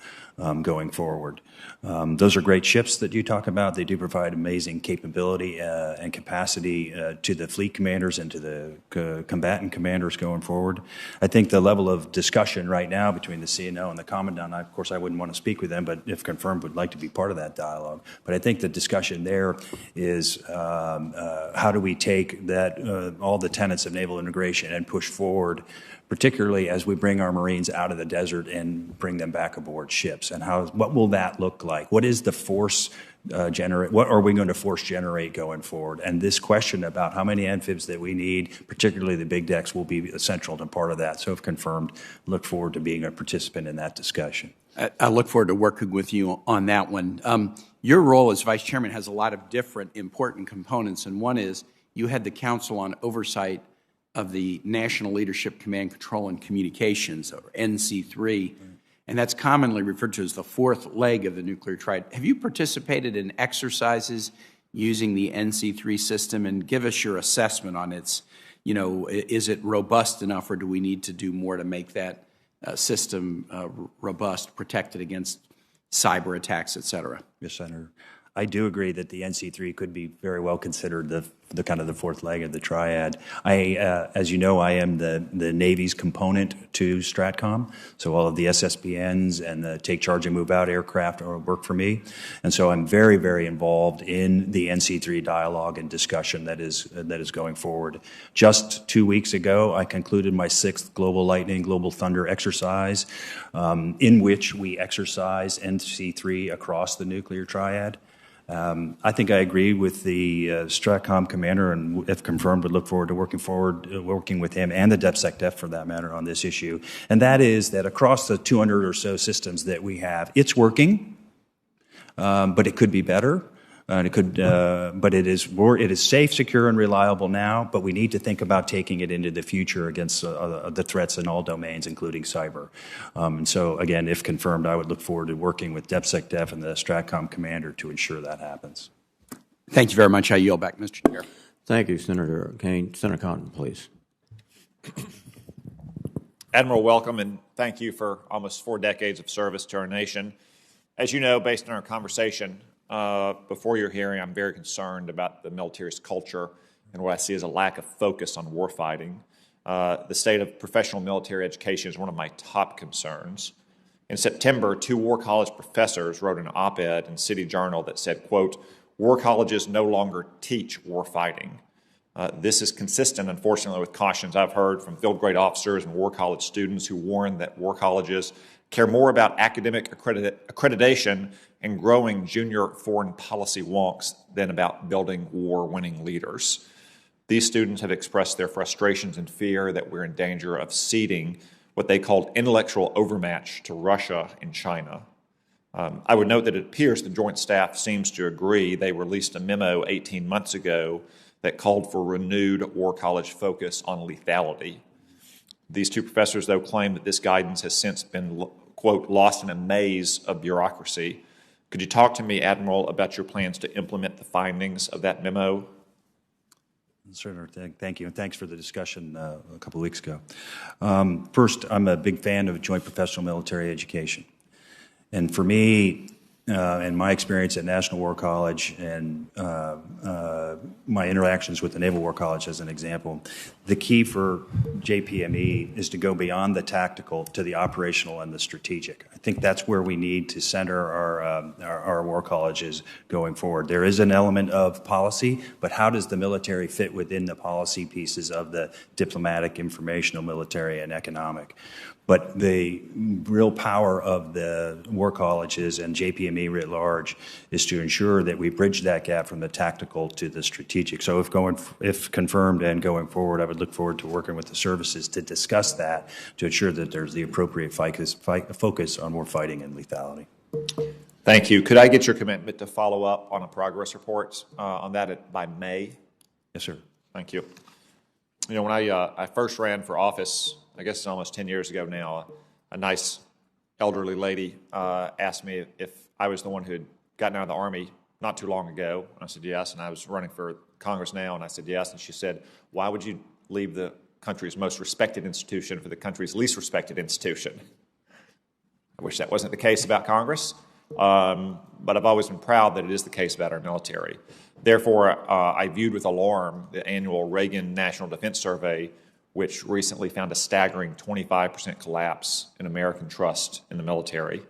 going forward. Those are great ships that you talk about. They do provide amazing capability and capacity to the fleet commanders and to the combatant commanders going forward. I think the level of discussion right now between the CNO and the commandant, of course I wouldn't want to speak with them, but if confirmed would like to be part of that dialogue. But I think the discussion there is how do we take that all the tenets of naval integration and push forward, particularly as we bring our Marines out of the desert and bring them back aboard ships, and what will that look like? What is the force generate? What are we going to force generate going forward? And this question about how many amphibs that we need, particularly the big decks, will be essential to part of that. So if confirmed, look forward to being a participant in that discussion. I look forward to working with you on that one. Your role as Vice Chairman has a lot of different important components, and one is you had the Council on Oversight of the National Leadership Command, Control, and Communications, or NC3, and that's commonly referred to as the fourth leg of the nuclear triad. Have you participated in exercises using the NC3 system, and give us your assessment on its, is it robust enough, or do we need to do more to make that system robust, protected against cyber attacks, et cetera? Yes, Senator. I do agree that the NC3 could be very well considered the kind of the fourth leg of the triad. As you know, I am the Navy's component to STRATCOM, so all of the SSBNs and the take charge and move out aircraft work for me, and so I'm very, very involved in the NC3 dialogue and discussion that is going forward. Just 2 weeks ago, I concluded my 6th Global Lightning, Global Thunder exercise, in which we exercise NC3 across the nuclear triad. I think I agree with the STRATCOM commander, and if confirmed, would look forward to working with him and the DepSecDef for that matter on this issue. And that is that across the 200 or so systems that we have, it's working, but it could be better. And but it is safe, secure, and reliable now. But we need to think about taking it into the future against the threats in all domains, including cyber. And so, again, if confirmed, I would look forward to working with DepSecDef and the STRATCOM commander to ensure that happens. Thank you very much. I yield back, Mr. Chair. Thank you, Senator Kane. Senator Cotton, please. Admiral, welcome, and thank you for almost 4 decades of service to our nation. As you know, based on our conversation before your hearing, I'm very concerned about the military's culture and what I see as a lack of focus on warfighting. The state of professional military education is one of my top concerns. In September, 2 War College professors wrote an op-ed in City Journal that said, quote, "War colleges no longer teach warfighting." This is consistent, unfortunately, with cautions I've heard from field grade officers and War College students who warn that war colleges care more about academic accreditation and growing junior foreign policy wonks than about building war-winning leaders. These students have expressed their frustrations and fear that we're in danger of ceding what they called intellectual overmatch to Russia and China. I would note that it appears the Joint Staff seems to agree. They released a memo 18 months ago that called for renewed War College focus on lethality. These 2 professors, though, claim that this guidance has since been, quote, lost in a maze of bureaucracy. Could you talk to me, Admiral, about your plans to implement the findings of that memo? Senator, thank you, and thanks for the discussion a couple of weeks ago. First, I'm a big fan of joint professional military education. And for me, in my experience at National War College and my interactions with the Naval War College as an example, the key for JPME is to go beyond the tactical to the operational and the strategic. I think that's where we need to center our war colleges going forward. There is an element of policy, but how does the military fit within the policy pieces of the diplomatic, informational, military, and economic? But the real power of the war colleges and JPME writ large is to ensure that we bridge that gap from the tactical to the strategic. So if confirmed and going forward, I would look forward to working with the services to discuss that to ensure that there's the appropriate focus on war fighting and lethality. Thank you. Could I get your commitment to follow up on a progress report on that by May? Yes, sir. Thank you. You know, when I first ran for office, I guess it's almost 10 years ago now, a nice elderly lady asked me if I was the one who had gotten out of the Army not too long ago. And I said yes, and I was running for Congress now, and I said yes. And she said, "Why would you leave the country's most respected institution for the country's least respected institution?" I wish that wasn't the case about Congress, but I've always been proud that it is the case about our military. Therefore, I viewed with alarm the annual Reagan National Defense Survey, which recently found a staggering 25% collapse in American trust in the military.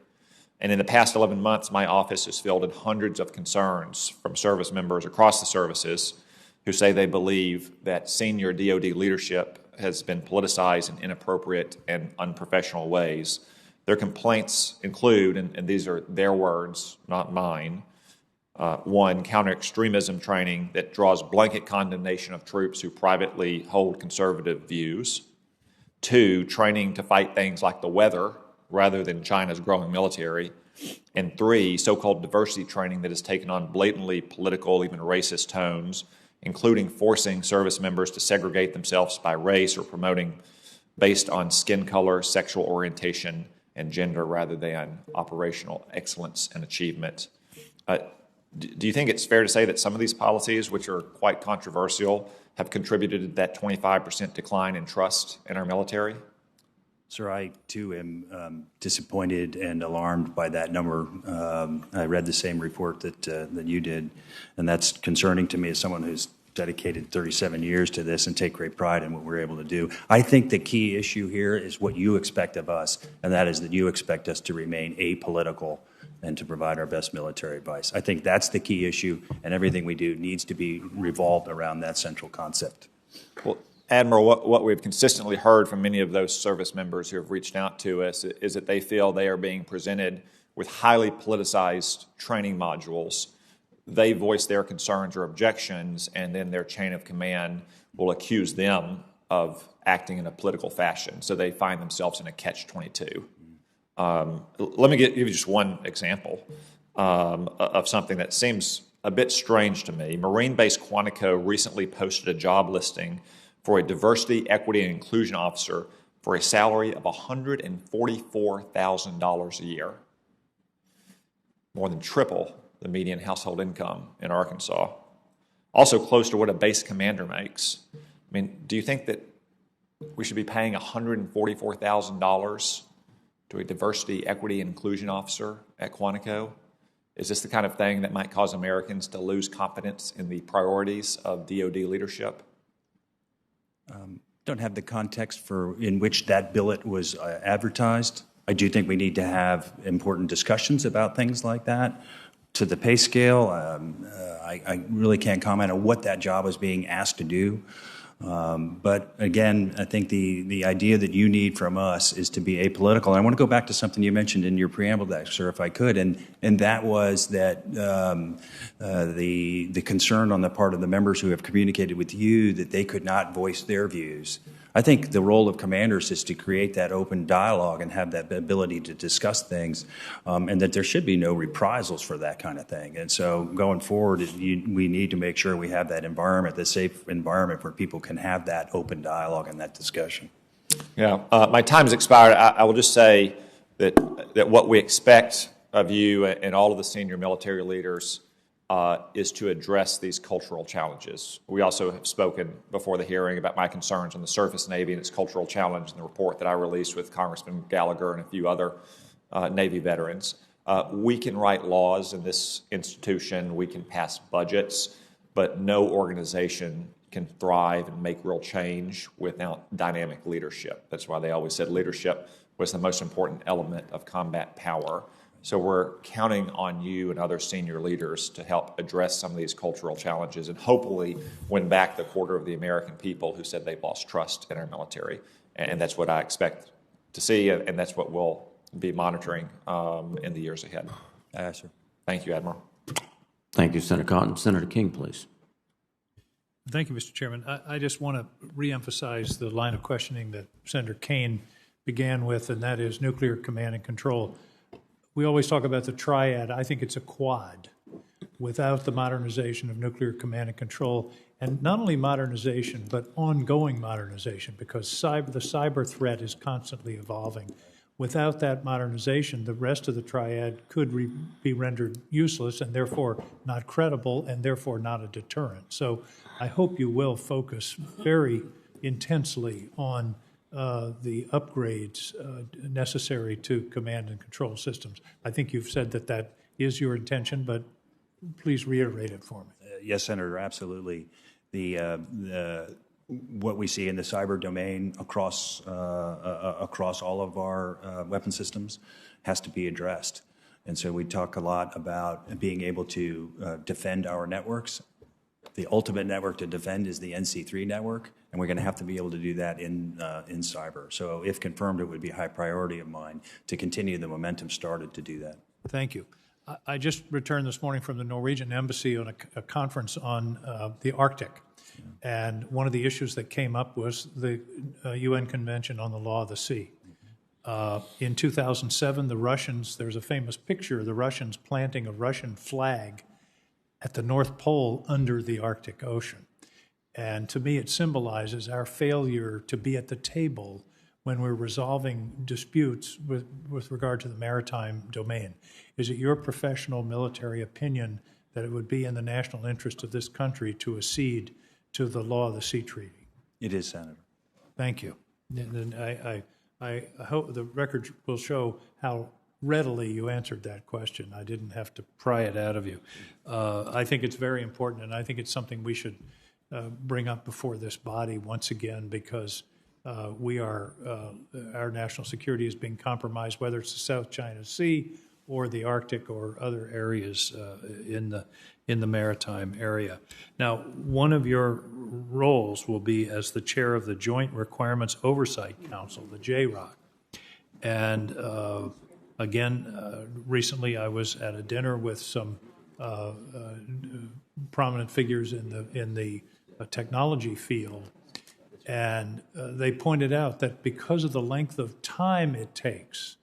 And in the past 11 months, my office has fielded hundreds of concerns from service members across the services who say they believe that senior DoD leadership has been politicized in inappropriate and unprofessional ways. Their complaints include, and these are their words, not mine, 1, counter-extremism training that draws blanket condemnation of troops who privately hold conservative views. 2, training to fight things like the weather rather than China's growing military. And 3, so-called diversity training that has taken on blatantly political, even racist tones, including forcing service members to segregate themselves by race or promoting based on skin color, sexual orientation, and gender rather than operational excellence and achievement. Do you think it's fair to say that some of these policies, which are quite controversial, have contributed to that 25% decline in trust in our military? Sir, I too am disappointed and alarmed by that number. I read the same report that you did, and that's concerning to me as someone who's dedicated 37 years to this and take great pride in what we're able to do. I think the key issue here is what you expect of us, and that is that you expect us to remain apolitical and to provide our best military advice. I think that's the key issue, and everything we do needs to be revolved around that central concept. Well, Admiral, what we've consistently heard from many of those service members who have reached out to us is that they feel they are being presented with highly politicized training modules. They voice their concerns or objections, and then their chain of command will accuse them of acting in a political fashion. So they find themselves in a catch-22. Let me give you just one example of something that seems a bit strange to me. Marine Base Quantico recently posted a job listing for a diversity, equity, and inclusion officer for a salary of $144,000 a year, more than triple the median household income in Arkansas. Also close to what a base commander makes. I mean, do you think that we should be paying $144,000 to a diversity, equity, and inclusion officer at Quantico? Is this the kind of thing that might cause Americans to lose confidence in the priorities of DoD leadership? Don't have the context for in which that billet was advertised. I do think we need to have important discussions about things like that. To the pay scale, I really can't comment on what that job is being asked to do. But again, I think the idea that you need from us is to be apolitical. And I want to go back to something you mentioned in your preamble there, sir, if I could, and that was that the concern on the part of the members who have communicated with you that they could not voice their views. I think the role of commanders is to create that open dialogue and have that ability to discuss things, and that there should be no reprisals for that kind of thing. And so going forward, we need to make sure we have that environment, the safe environment where people can have that open dialogue and that discussion. Yeah, my time's expired. I will just say that what we expect of you and all of the senior military leaders is to address these cultural challenges. We also have spoken before the hearing about my concerns on the surface Navy and its cultural challenge in the report that I released with Congressman Gallagher and a few other Navy veterans. We can write laws in this institution, we can pass budgets, but no organization can thrive and make real change without dynamic leadership. That's why they always said leadership was the most important element of combat power. So we're counting on you and other senior leaders to help address some of these cultural challenges and hopefully win back the quarter of the American people who said they've lost trust in our military. And that's what I expect to see, and that's what we'll be monitoring in the years ahead. Sir. Thank you, Admiral. Thank you, Senator Cotton. Senator King, please. Thank you, Mr. Chairman. I just want to reemphasize the line of questioning that Senator Kane began with, and that is nuclear command and control. We always talk about the triad. I think it's a quad. Without the modernization of nuclear command and control, and not only modernization, but ongoing modernization, because the cyber threat is constantly evolving. Without that modernization, the rest of the triad could be rendered useless and therefore not credible and therefore not a deterrent. So I hope you will focus very intensely on the upgrades necessary to command and control systems. I think you've said that that is your intention, but please reiterate it for me. Yes, Senator, absolutely. What we see in the cyber domain across all of our weapon systems has to be addressed. And so we talk a lot about being able to defend our networks. The ultimate network to defend is the NC3 network, and we're going to have to be able to do that in cyber. So if confirmed, it would be a high priority of mine to continue the momentum started to do that. Thank you. I just returned this morning from the Norwegian Embassy on a conference on the Arctic. And one of the issues that came up was the UN Convention on the Law of the Sea. In 2007, the Russians, there's a famous picture of the Russians planting a Russian flag at the North Pole under the Arctic Ocean. And to me, it symbolizes our failure to be at the table when we're resolving disputes with regard to the maritime domain. Is it your professional military opinion that it would be in the national interest of this country to accede to the law of the sea treaty? It is, Senator. Thank you. And I hope the record will show how readily you answered that question. I didn't have to pry it out of you. I think it's very important, and I think it's something we should bring up before this body once again, because our national security is being compromised, whether it's the South China Sea or the Arctic or other areas in the maritime area. Now, one of your roles will be as the chair of the Joint Requirements Oversight Council, the JROC. And again, recently I was at a dinner with some prominent figures in the technology field, and they pointed out that because of the length of time it takes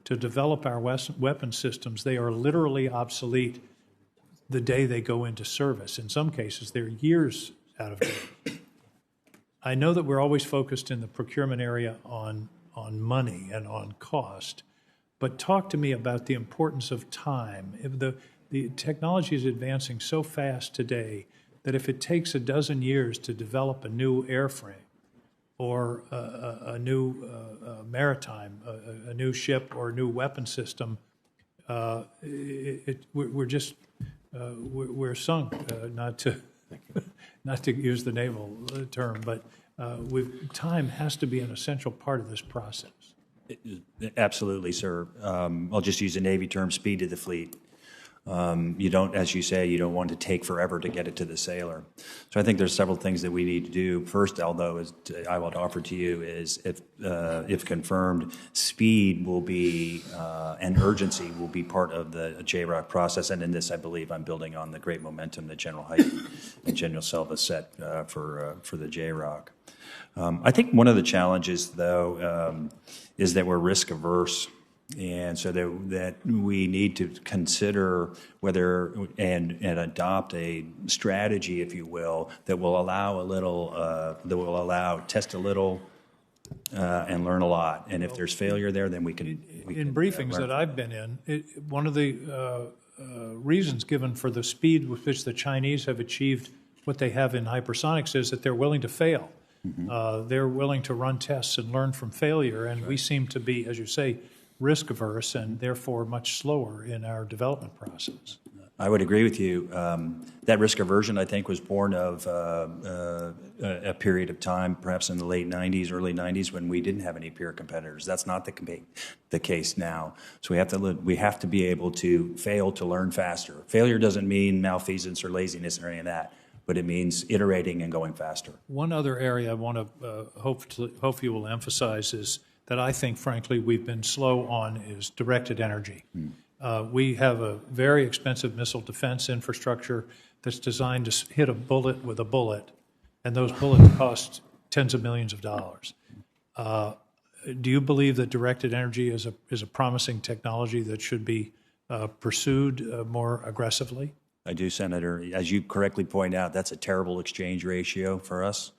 to develop our weapon systems, they are literally obsolete the day they go into service. In some cases, they're years out of date. I know that we're always focused in the procurement area on money and on cost, but talk to me about the importance of time. If the technology is advancing so fast today that if it takes a dozen years to develop a new airframe or a new maritime, a new ship or a new weapon system, we're sunk. Not to use the naval term, but time has to be an essential part of this process. Absolutely, sir. I'll just use a Navy term, speed to the fleet. You don't, as you say, you don't want to take forever to get it to the sailor. So I think there's several things that we need to do. First, although I would offer to you is, if confirmed, speed will be and urgency will be part of the JROC process. And in this, I believe I'm building on the great momentum that General Hyten and General Silva set for the JROC. I think one of the challenges, though, is that we're risk averse. And so that we need to consider whether and adopt a strategy, if you will, that will allow test a little and learn a lot. And if there's failure there, then we can. In briefings that I've been in, one of the reasons given for the speed with which the Chinese have achieved what they have in hypersonics is that they're willing to fail. Mm-hmm. They're willing to run tests and learn from failure, and we seem to be, as you say, risk averse and therefore much slower in our development process. I would agree with you. That risk aversion, I think, was born of a period of time, perhaps in the late 90s, early 90s, when we didn't have any peer competitors. That's not the case now. So we have to be able to fail to learn faster. Failure doesn't mean malfeasance or laziness or any of that, but it means iterating and going faster. One other area I want to hope you will emphasize is that I think, frankly, we've been slow on is directed energy. We have a very expensive missile defense infrastructure that's designed to hit a bullet with a bullet, and those bullets cost tens of millions of dollars. Do you believe that directed energy is a promising technology that should be pursued more aggressively? I do, Senator. As you correctly point out, that's a terrible exchange ratio for us.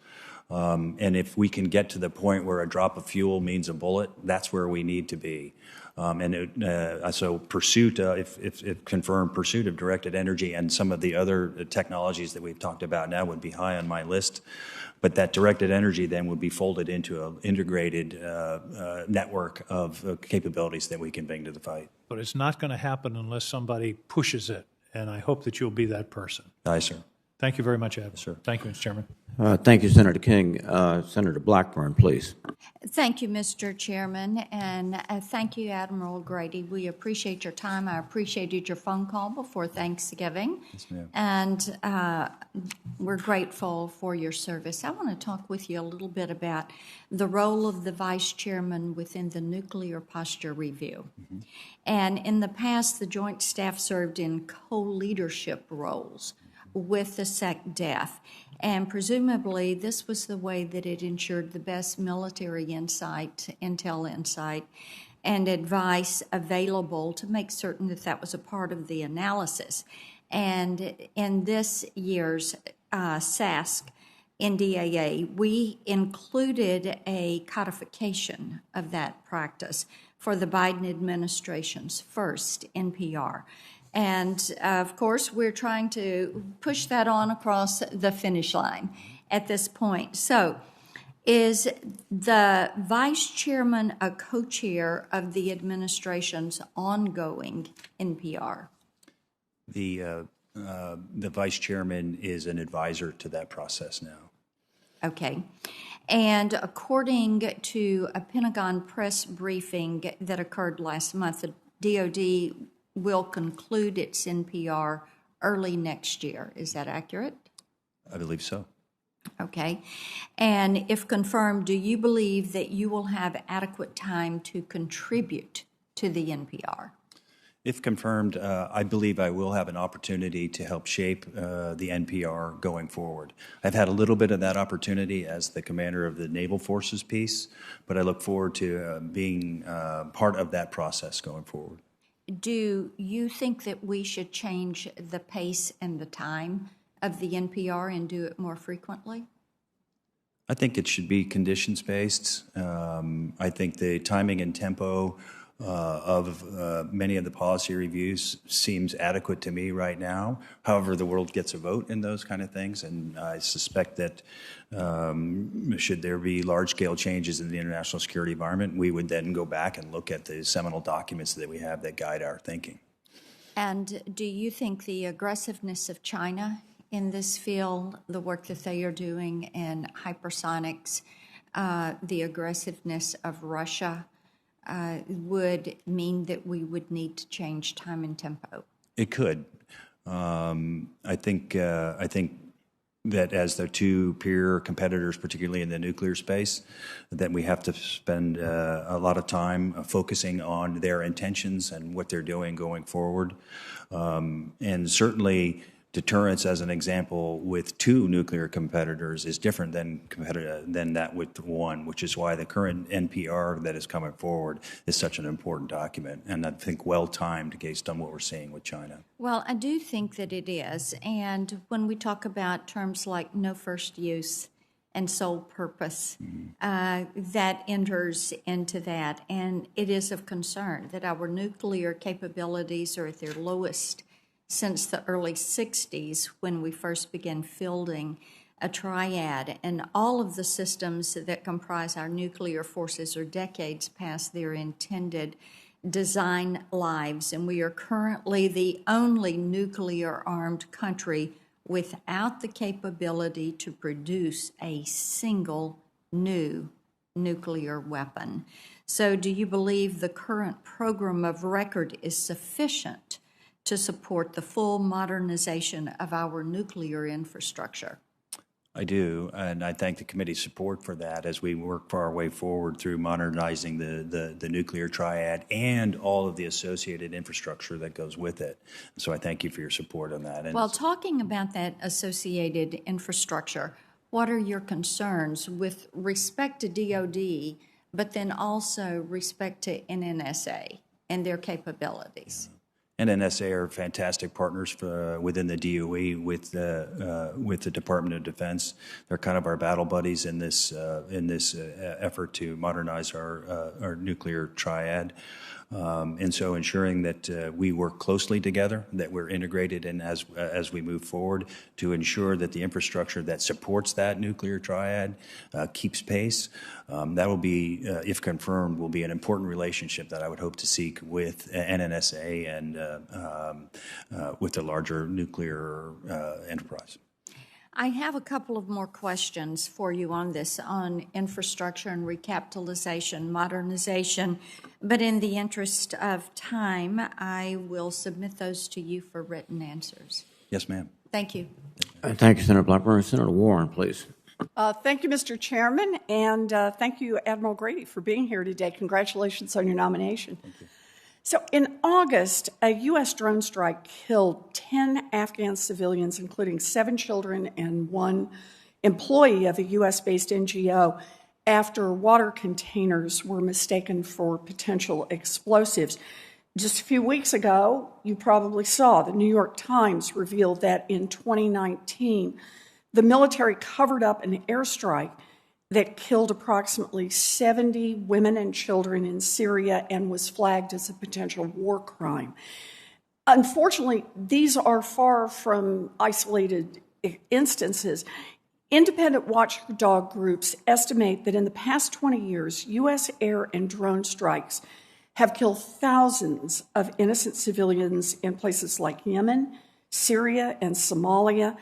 And if we can get to the point where a drop of fuel means a bullet, that's where we need to be. So pursuit, if confirmed, pursuit of directed energy and some of the other technologies that we've talked about now would be high on my list. But that directed energy then would be folded into an integrated network of capabilities that we can bring to the fight. But it's not going to happen unless somebody pushes it, and I hope that you'll be that person. Aye, sir. Thank you very much, Admiral. Yes, sir. Thank you, Mr. Chairman. Thank you, Senator King. Senator Blackburn, please. Thank you, Mr. Chairman, and thank you, Admiral Grady. We appreciate your time. I appreciated your phone call before Thanksgiving, Yes, ma'am. and we're grateful for your service. I want to talk with you a little bit about the role of the Vice Chairman within the Nuclear Posture Review. Mm-hmm. And in the past, the Joint Staff served in co-leadership roles with the SecDef, and presumably this was the way that it ensured the best military insight, intel insight, and advice available to make certain that that was a part of the analysis. And in this year's SASC NDAA, we included a codification of that practice for the Biden administration's first NPR. And of course, we're trying to push that on across the finish line at this point. So, is the vice chairman a co-chair of the administration's ongoing NPR? The vice chairman is an advisor to that process now. Okay. And according to a Pentagon press briefing that occurred last month, the DoD will conclude its NPR early next year. Is that accurate? I believe so. Okay. And if confirmed, do you believe that you will have adequate time to contribute to the NPR? If confirmed, I believe I will have an opportunity to help shape the NPR going forward. I've had a little bit of that opportunity as the commander of the Naval Forces piece, but I look forward to being part of that process going forward. Do you think that we should change the pace and the time of the NPR and do it more frequently? I think it should be conditions-based. I think the timing and tempo of many of the policy reviews seems adequate to me right now. However, the world gets a vote in those kind of things, and I suspect that should there be large-scale changes in the international security environment, we would then go back and look at the seminal documents that we have that guide our thinking. And do you think the aggressiveness of China in this field, the work that they are doing in hypersonics, the aggressiveness of Russia, would mean that we would need to change time and tempo? It could. I think that as the two peer competitors, particularly in the nuclear space, that we have to spend a lot of time focusing on their intentions and what they're doing going forward. And certainly deterrence, as an example, with two nuclear competitors is different than that with one, which is why the current NPR that is coming forward is such an important document, and I think well-timed based on what we're seeing with China. Well, I do think that it is, and when we talk about terms like no first use and sole purpose, that enters into that, and it is of concern that our nuclear capabilities are at their lowest since the early 60s, when we first began fielding a triad, and all of the systems that comprise our nuclear forces are decades past their intended design lives, and we are currently the only nuclear-armed country without the capability to produce a single new nuclear weapon. So do you believe the current program of record is sufficient to support the full modernization of our nuclear infrastructure? I do, and I thank the committee's support for that as we work for our way forward through modernizing the nuclear triad and all of the associated infrastructure that goes with it. So I thank you for your support on that. And well, talking about that associated infrastructure, what are your concerns with respect to DoD, but then also respect to NNSA and their capabilities? And NSA are fantastic partners within the DOE with the Department of Defense. They're kind of our battle buddies in this effort to modernize our nuclear triad. And so ensuring that we work closely together, that we're integrated in as we move forward to ensure that the infrastructure that supports that nuclear triad keeps pace. That will be, if confirmed, will be an important relationship that I would hope to seek with NNSA and with the larger nuclear enterprise. I have a couple of more questions for you on this, on infrastructure and recapitalization, modernization, but in the interest of time, I will submit those to you for written answers. Yes, ma'am. Thank you. Thank you, Senator Blackburn. Senator Warren, please. Thank you, Mr. Chairman, and thank you, Admiral Grady, for being here today. Congratulations on your nomination. Thank you. So in August, a U.S. drone strike killed 10 Afghan civilians, including 7 children and 1 employee of a U.S.-based NGO, after water containers were mistaken for potential explosives. Just a few weeks ago, you probably saw, the New York Times revealed that in 2019, the military covered up an airstrike that killed approximately 70 women and children in Syria and was flagged as a potential war crime. unfortunately, these are far from isolated instances. Independent watchdog groups estimate that in the past 20 years, U.S. air and drone strikes have killed thousands of innocent civilians in places like Yemen, Syria, and Somalia.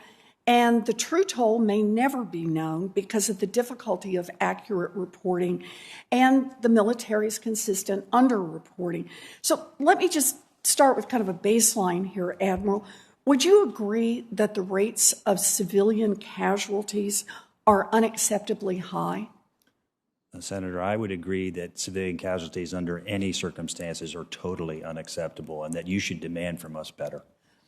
And the true toll may never be known because of the difficulty of accurate reporting and the military's consistent underreporting. So let me just start with kind of a baseline here, Admiral. Would you agree that the rates of civilian casualties are unacceptably high? Senator, I would agree that civilian casualties under any circumstances are totally unacceptable and that you should demand from us better.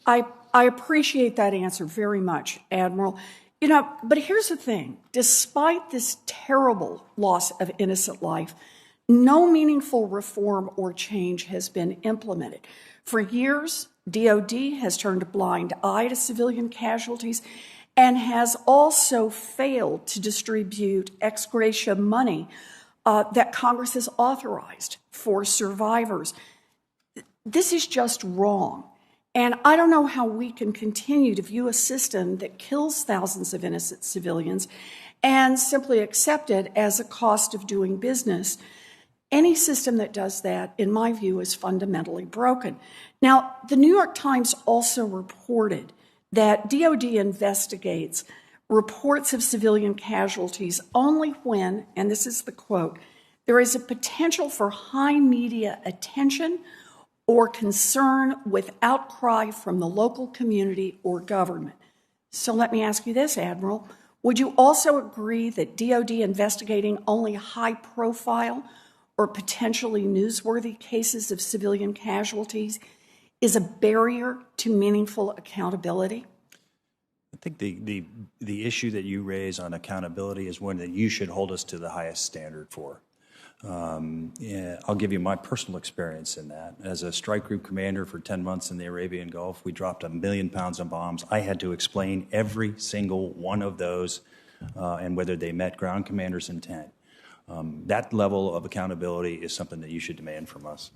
I appreciate that answer very much, Admiral. But here's the thing. Despite this terrible loss of innocent life, no meaningful reform or change has been implemented. For years, DOD has turned a blind eye to civilian casualties and has also failed to distribute ex gratia money that Congress has authorized for survivors. This is just wrong. And I don't know how we can continue to view a system that kills thousands of innocent civilians and simply accept it as a cost of doing business. Any system that does that, in my view, is fundamentally broken. Now, the New York Times also reported that DOD investigates reports of civilian casualties only when, and this is the quote, there is a potential for high media attention or concern with outcry from the local community or government. So let me ask you this, Admiral. Would you also agree that DOD investigating only high-profile or potentially newsworthy cases of civilian casualties is a barrier to meaningful accountability? I think the issue that you raise on accountability is one that you should hold us to the highest standard for. I'll give you my personal experience in that. As a strike group commander for 10 months in the Arabian Gulf, we dropped 1 million pounds of bombs. I had to explain every single one of those and whether they met ground commander's intent. That level of accountability is something that you should demand from us.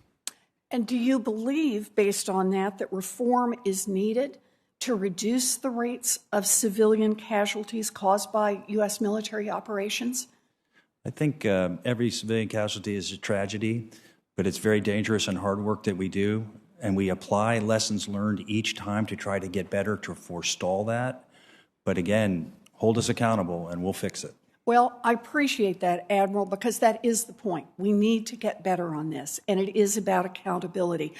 And do you believe, based on that reform is needed to reduce the rates of civilian casualties caused by U.S. military operations? I think every civilian casualty is a tragedy, but it's very dangerous and hard work that we do, and we apply lessons learned each time to try to get better to forestall that. But again, hold us accountable and we'll fix it. Well, I appreciate that, Admiral, because that is the point. We need to get better on this, and it is about accountability.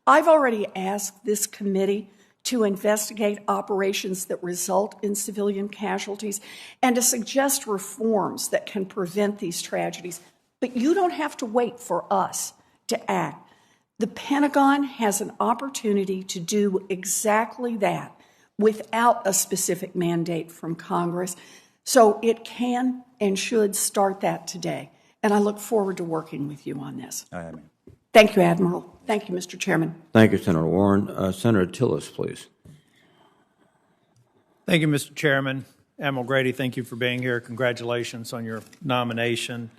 I've already asked this committee to investigate operations that result in civilian casualties and to suggest reforms that can prevent these tragedies. But you don't have to wait for us to act. The Pentagon has an opportunity to do exactly that without a specific mandate from Congress. So it can and should start that today. And I look forward to working with you on this. Thank you, Admiral. Thank you, Mr. Chairman. Thank you, Senator Warren. Senator Tillis, please. Thank you, Mr. Chairman. Admiral Grady, thank you for being here. Congratulations on your nomination.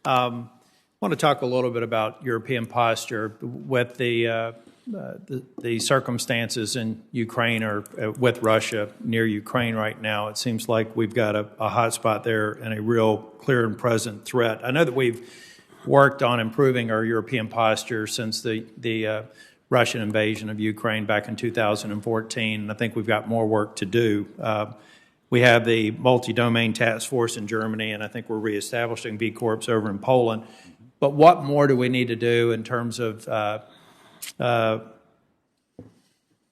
I want to talk a little bit about European posture with the circumstances in Ukraine or with Russia near Ukraine right now. It seems like we've got a hot spot there and a real clear and present threat. I know that we've worked on improving our European posture since the Russian invasion of Ukraine back in 2014, and I think we've got more work to do. We have the multi-domain task force in Germany, and I think we're reestablishing B Corps over in Poland. But what more do we need to do in terms of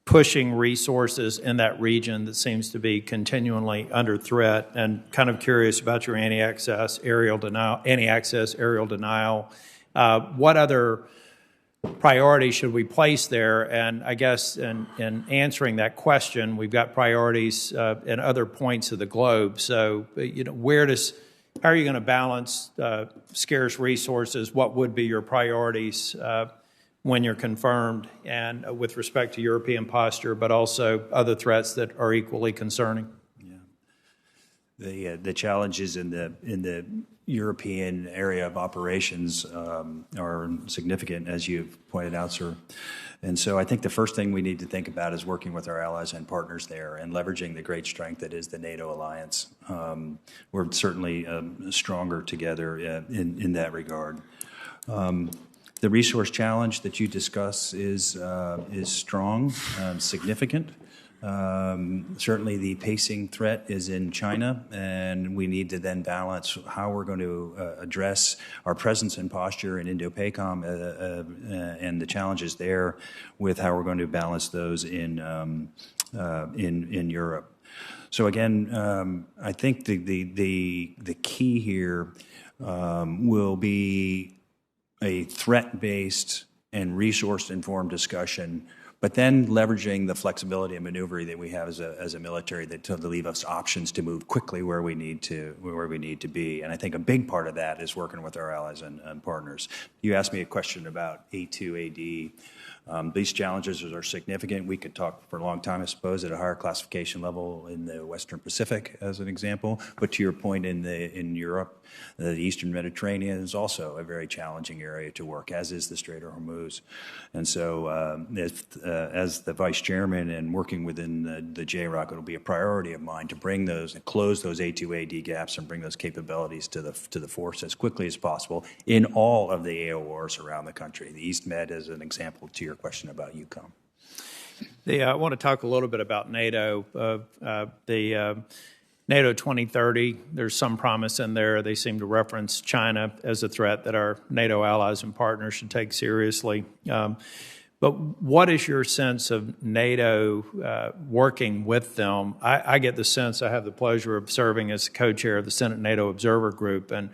pushing resources in that region that seems to be continually under threat? And kind of curious about your anti-access aerial denial. What other priorities should we place there? And I guess in answering that question, we've got priorities in other points of the globe. So, how are you going to balance scarce resources? What would be your priorities when you're confirmed, and with respect to European posture, but also other threats that are equally concerning? The challenges in the European area of operations are significant, as you've pointed out, sir. And so I think the first thing we need to think about is working with our allies and partners there and leveraging the great strength that is the NATO alliance. We're certainly stronger together in that regard. The resource challenge that you discuss is strong, significant. Certainly the pacing threat is in China, and we need to then balance how we're going to address our presence and posture in Indo-PACOM and the challenges there with how we're going to balance those in Europe. So again, I think the key here will be a threat-based and resource-informed discussion, but then leveraging the flexibility and maneuver that we have as a military to leave us options to move quickly where we need to be. And I think a big part of that is working with our allies and partners. You asked me a question about A2AD. These challenges are significant. We could talk for a long time, I suppose, at a higher classification level in the Western Pacific, as an example. But to your point, in Europe, the Eastern Mediterranean is also a very challenging area to work, as is the Strait of Hormuz. And so, as the Vice Chairman and working within the JROC, it'll be a priority of mine to bring those and close those A2AD gaps and bring those capabilities to the force as quickly as possible in all of the AORs around the country. The East Med is an example to your question about EUCOM. I want to talk a little bit about NATO. The NATO 2030, there's some promise in there. They seem to reference China as a threat that our NATO allies and partners should take seriously. But what is your sense of NATO working with them? I get the sense, I have the pleasure of serving as co-chair of the Senate NATO Observer Group, and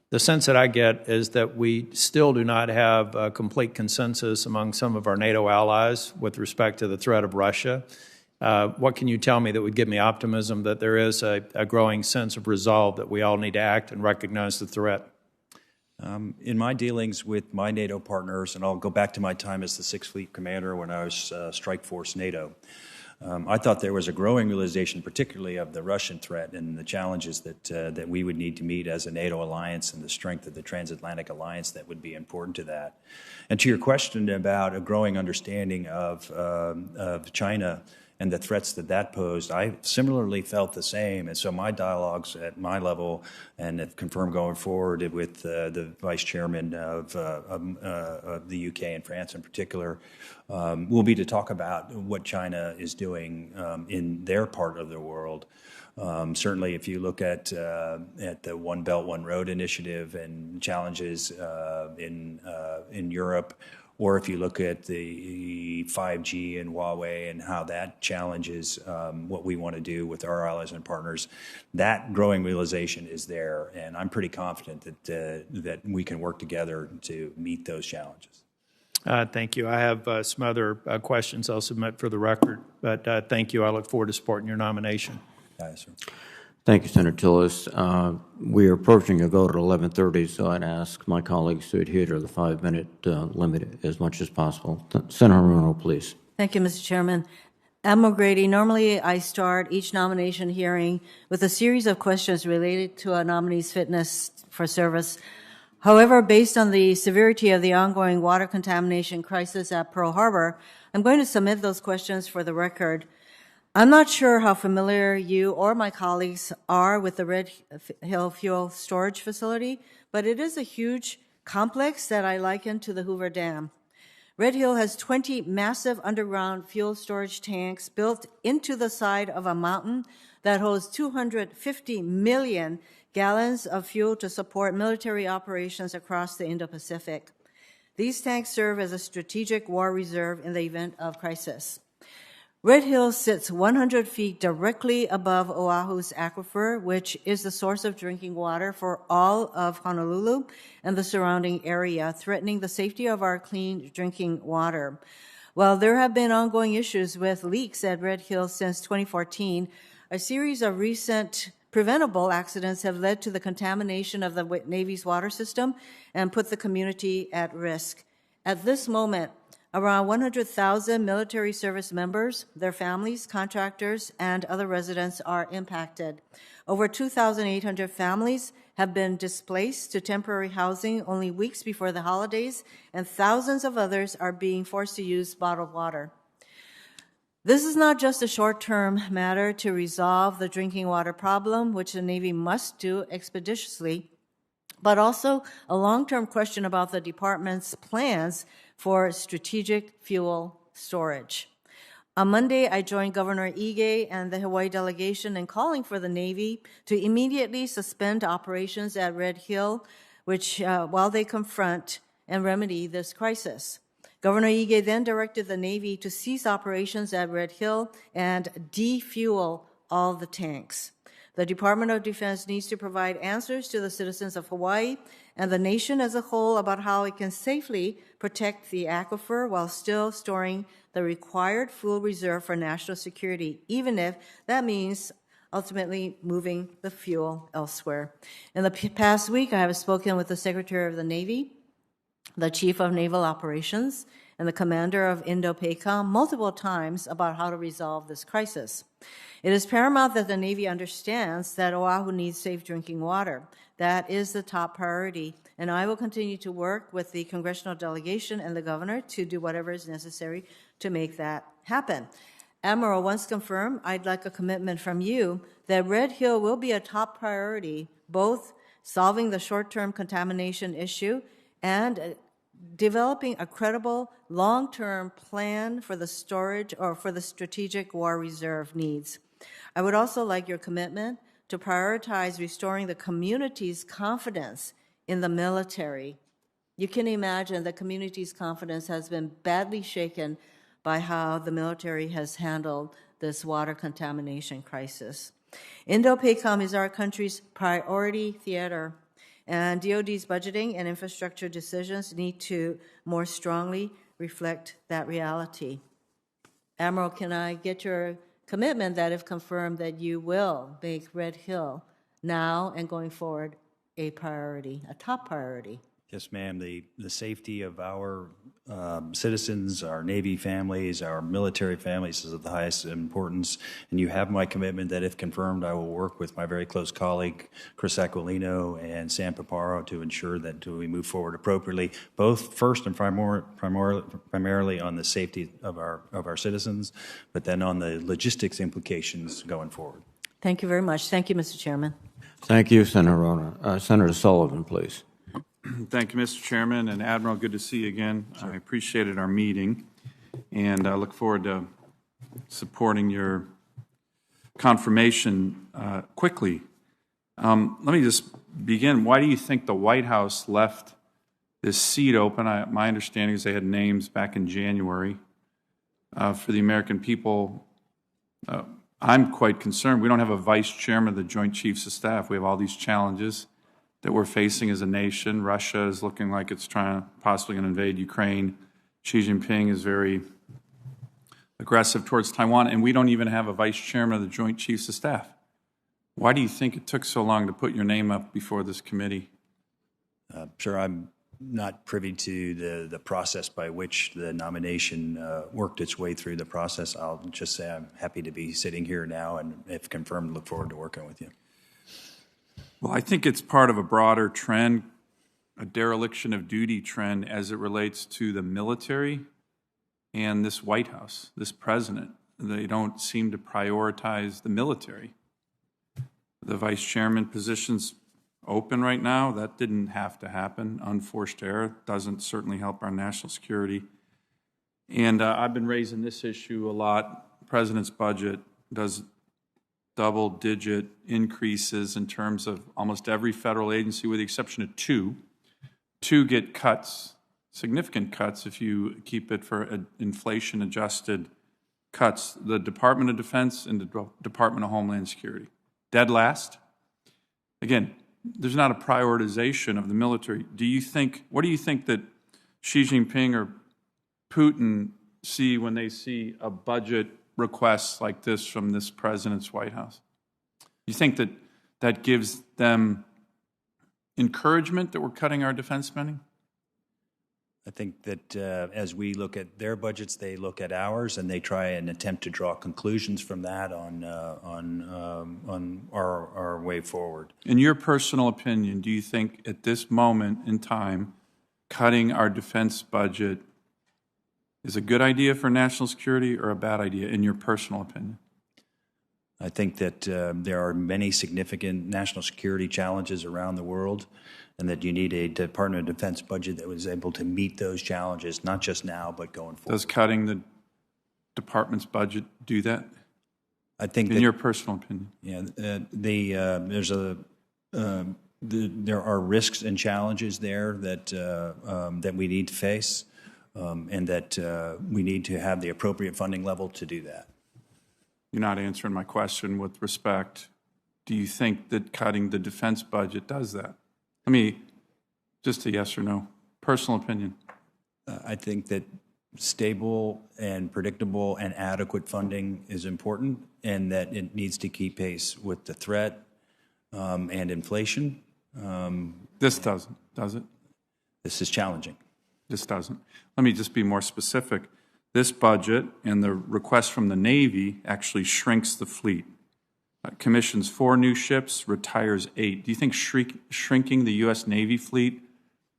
the sense that I get is that we still do not have a complete consensus among some of our NATO allies with respect to the threat of Russia. What can you tell me that would give me optimism that there is a growing sense of resolve that we all need to act and recognize the threat? In my dealings with my NATO partners, and I'll go back to my time as the Sixth Fleet Commander when I was Strike Force NATO, I thought there was a growing realization, particularly of the Russian threat and the challenges that we would need to meet as a NATO alliance and the strength of the transatlantic alliance that would be important to that. And to your question about a growing understanding of China and the threats that posed, I similarly felt the same. And so my dialogues at my level, and have confirmed going forward with the Vice Chairman of the UK and France in particular, will be to talk about what China is doing in their part of the world. Certainly, if you look at the One Belt, One Road initiative and challenges in Europe, or if you look at the 5G and Huawei and how that challenges what we want to do with our allies and partners, that growing realization is there, and I'm pretty confident that we can work together to meet those challenges. Thank you. I have some other questions I'll submit for the record, but thank you. I look forward to supporting your nomination. Yes, sir. Thank you, Senator Tillis. We are approaching a vote at 11:30, so I'd ask my colleagues to adhere to the 5-minute limit as much as possible. Senator Bruno, please. Thank you, Mr. Chairman. Admiral Grady, normally I start each nomination hearing with a series of questions related to a nominee's fitness for service. However, based on the severity of the ongoing water contamination crisis at Pearl Harbor, I'm going to submit those questions for the record. I'm not sure how familiar you or my colleagues are with the Red Hill Fuel Storage Facility, but it is a huge complex that I liken to the Hoover Dam. Red Hill has 20 massive underground fuel storage tanks built into the side of a mountain that holds 250 million gallons of fuel to support military operations across the Indo-Pacific. These tanks serve as a strategic war reserve in the event of crisis. Red Hill sits 100 feet directly above Oahu's aquifer, which is the source of drinking water for all of Honolulu and the surrounding area, threatening the safety of our clean drinking water. While there have been ongoing issues with leaks at Red Hill since 2014, a series of recent preventable accidents have led to the contamination of the Navy's water system and put the community at risk. At this moment, Around 100,000 military service members, their families, contractors, and other residents are impacted. Over 2,800 families have been displaced to temporary housing only weeks before the holidays, and thousands of others are being forced to use bottled water. This is not just a short-term matter to resolve the drinking water problem, which the Navy must do expeditiously, but also a long-term question about the department's plans for strategic fuel storage. On Monday, I joined Governor Ige and the Hawaii delegation in calling for the Navy to immediately suspend operations at Red Hill, while they confront and remedy this crisis. Governor Ige then directed the Navy to cease operations at Red Hill and defuel all the tanks. The Department of Defense needs to provide answers to the citizens of Hawaii and the nation as a whole about how it can safely protect the aquifer while still storing the required fuel reserve for national security, even if that means ultimately moving the fuel elsewhere. In the past week, I have spoken with the Secretary of the Navy, the Chief of Naval Operations, and the Commander of Indo-PACOM multiple times about how to resolve this crisis. It is paramount that the Navy understands that Oahu needs safe drinking water. That is the top priority, and I will continue to work with the congressional delegation and the governor to do whatever is necessary to make that happen. Admiral, once confirmed, I'd like a commitment from you that Red Hill will be a top priority, both solving the short-term contamination issue and developing a credible long-term plan for the storage or for the strategic war reserve needs. I would also like your commitment to prioritize restoring the community's confidence in the military. You can imagine the community's confidence has been badly shaken by how the military has handled this water contamination crisis. Indo-PACOM is our country's priority theater, and DoD's budgeting and infrastructure decisions need to more strongly reflect that reality. Admiral, can I get your commitment that if confirmed that you will make Red Hill now and going forward a priority, a top priority? Yes, ma'am. The safety of our citizens, our Navy families, our military families is of the highest importance. And you have my commitment that if confirmed, I will work with my very close colleague, Chris Aquilino and Sam Paparo, to ensure that we move forward appropriately, both first and primarily on the safety of our citizens, but then on the logistics implications going forward. Thank you very much. Thank you, Mr. Chairman. Thank you, Senator Rona. Senator Sullivan, please. Thank you, Mr. Chairman, and Admiral, good to see you again. I appreciated our meeting, and I look forward to supporting your confirmation quickly. Let me just begin. Why do you think the White House left this seat open? My understanding is they had names back in January for the American people. I'm quite concerned. We don't have a vice chairman of the Joint Chiefs of Staff. We have all these challenges that we're facing as a nation. Russia is looking like it's possibly going to invade Ukraine. Xi Jinping is very aggressive towards Taiwan, and we don't even have a vice chairman of the Joint Chiefs of Staff. Why do you think it took so long to put your name up before this committee? Sir, I'm not privy to the process by which the nomination worked its way through the process. I'll just say I'm happy to be sitting here now, and if confirmed, look forward to working with you. Well, I think it's part of a broader trend, a dereliction of duty trend as it relates to the military and this White House, this president. They don't seem to prioritize the military. The vice chairman position's open right now. That didn't have to happen. Unforced error doesn't certainly help our national security. And I've been raising this issue a lot. The president's budget does double-digit increases in terms of almost every federal agency, with the exception of two. Two get cuts, significant cuts, if you keep it for inflation-adjusted cuts. The Department of Defense and the Department of Homeland Security. Dead last. Again, there's not a prioritization of the military. What do you think that Xi Jinping or Putin see when they see a budget requests like this from this president's White House? You think that that gives them encouragement that we're cutting our defense spending? I think that as we look at their budgets, they look at ours, and they try and attempt to draw conclusions from that on our way forward. In your personal opinion, do you think at this moment in time, cutting our defense budget is a good idea for national security or a bad idea, in your personal opinion? I think that there are many significant national security challenges around the world, and that you need a Department of Defense budget that was able to meet those challenges, not just now, but going forward. Does cutting the department's budget do that? I think in your personal opinion. Yeah, there are risks and challenges there that that we need to face, and that we need to have the appropriate funding level to do that. You're not answering my question with respect. Do you think that cutting the defense budget does that? I mean, just a yes or no. Personal opinion. I think that stable and predictable and adequate funding is important, and that it needs to keep pace with the threat and inflation. This doesn't, does it? This is challenging. This doesn't. Let me just be more specific. This budget and the request from the Navy actually shrinks the fleet. Commissions 4 new ships, retires 8. Do you think shrinking the U.S. Navy fleet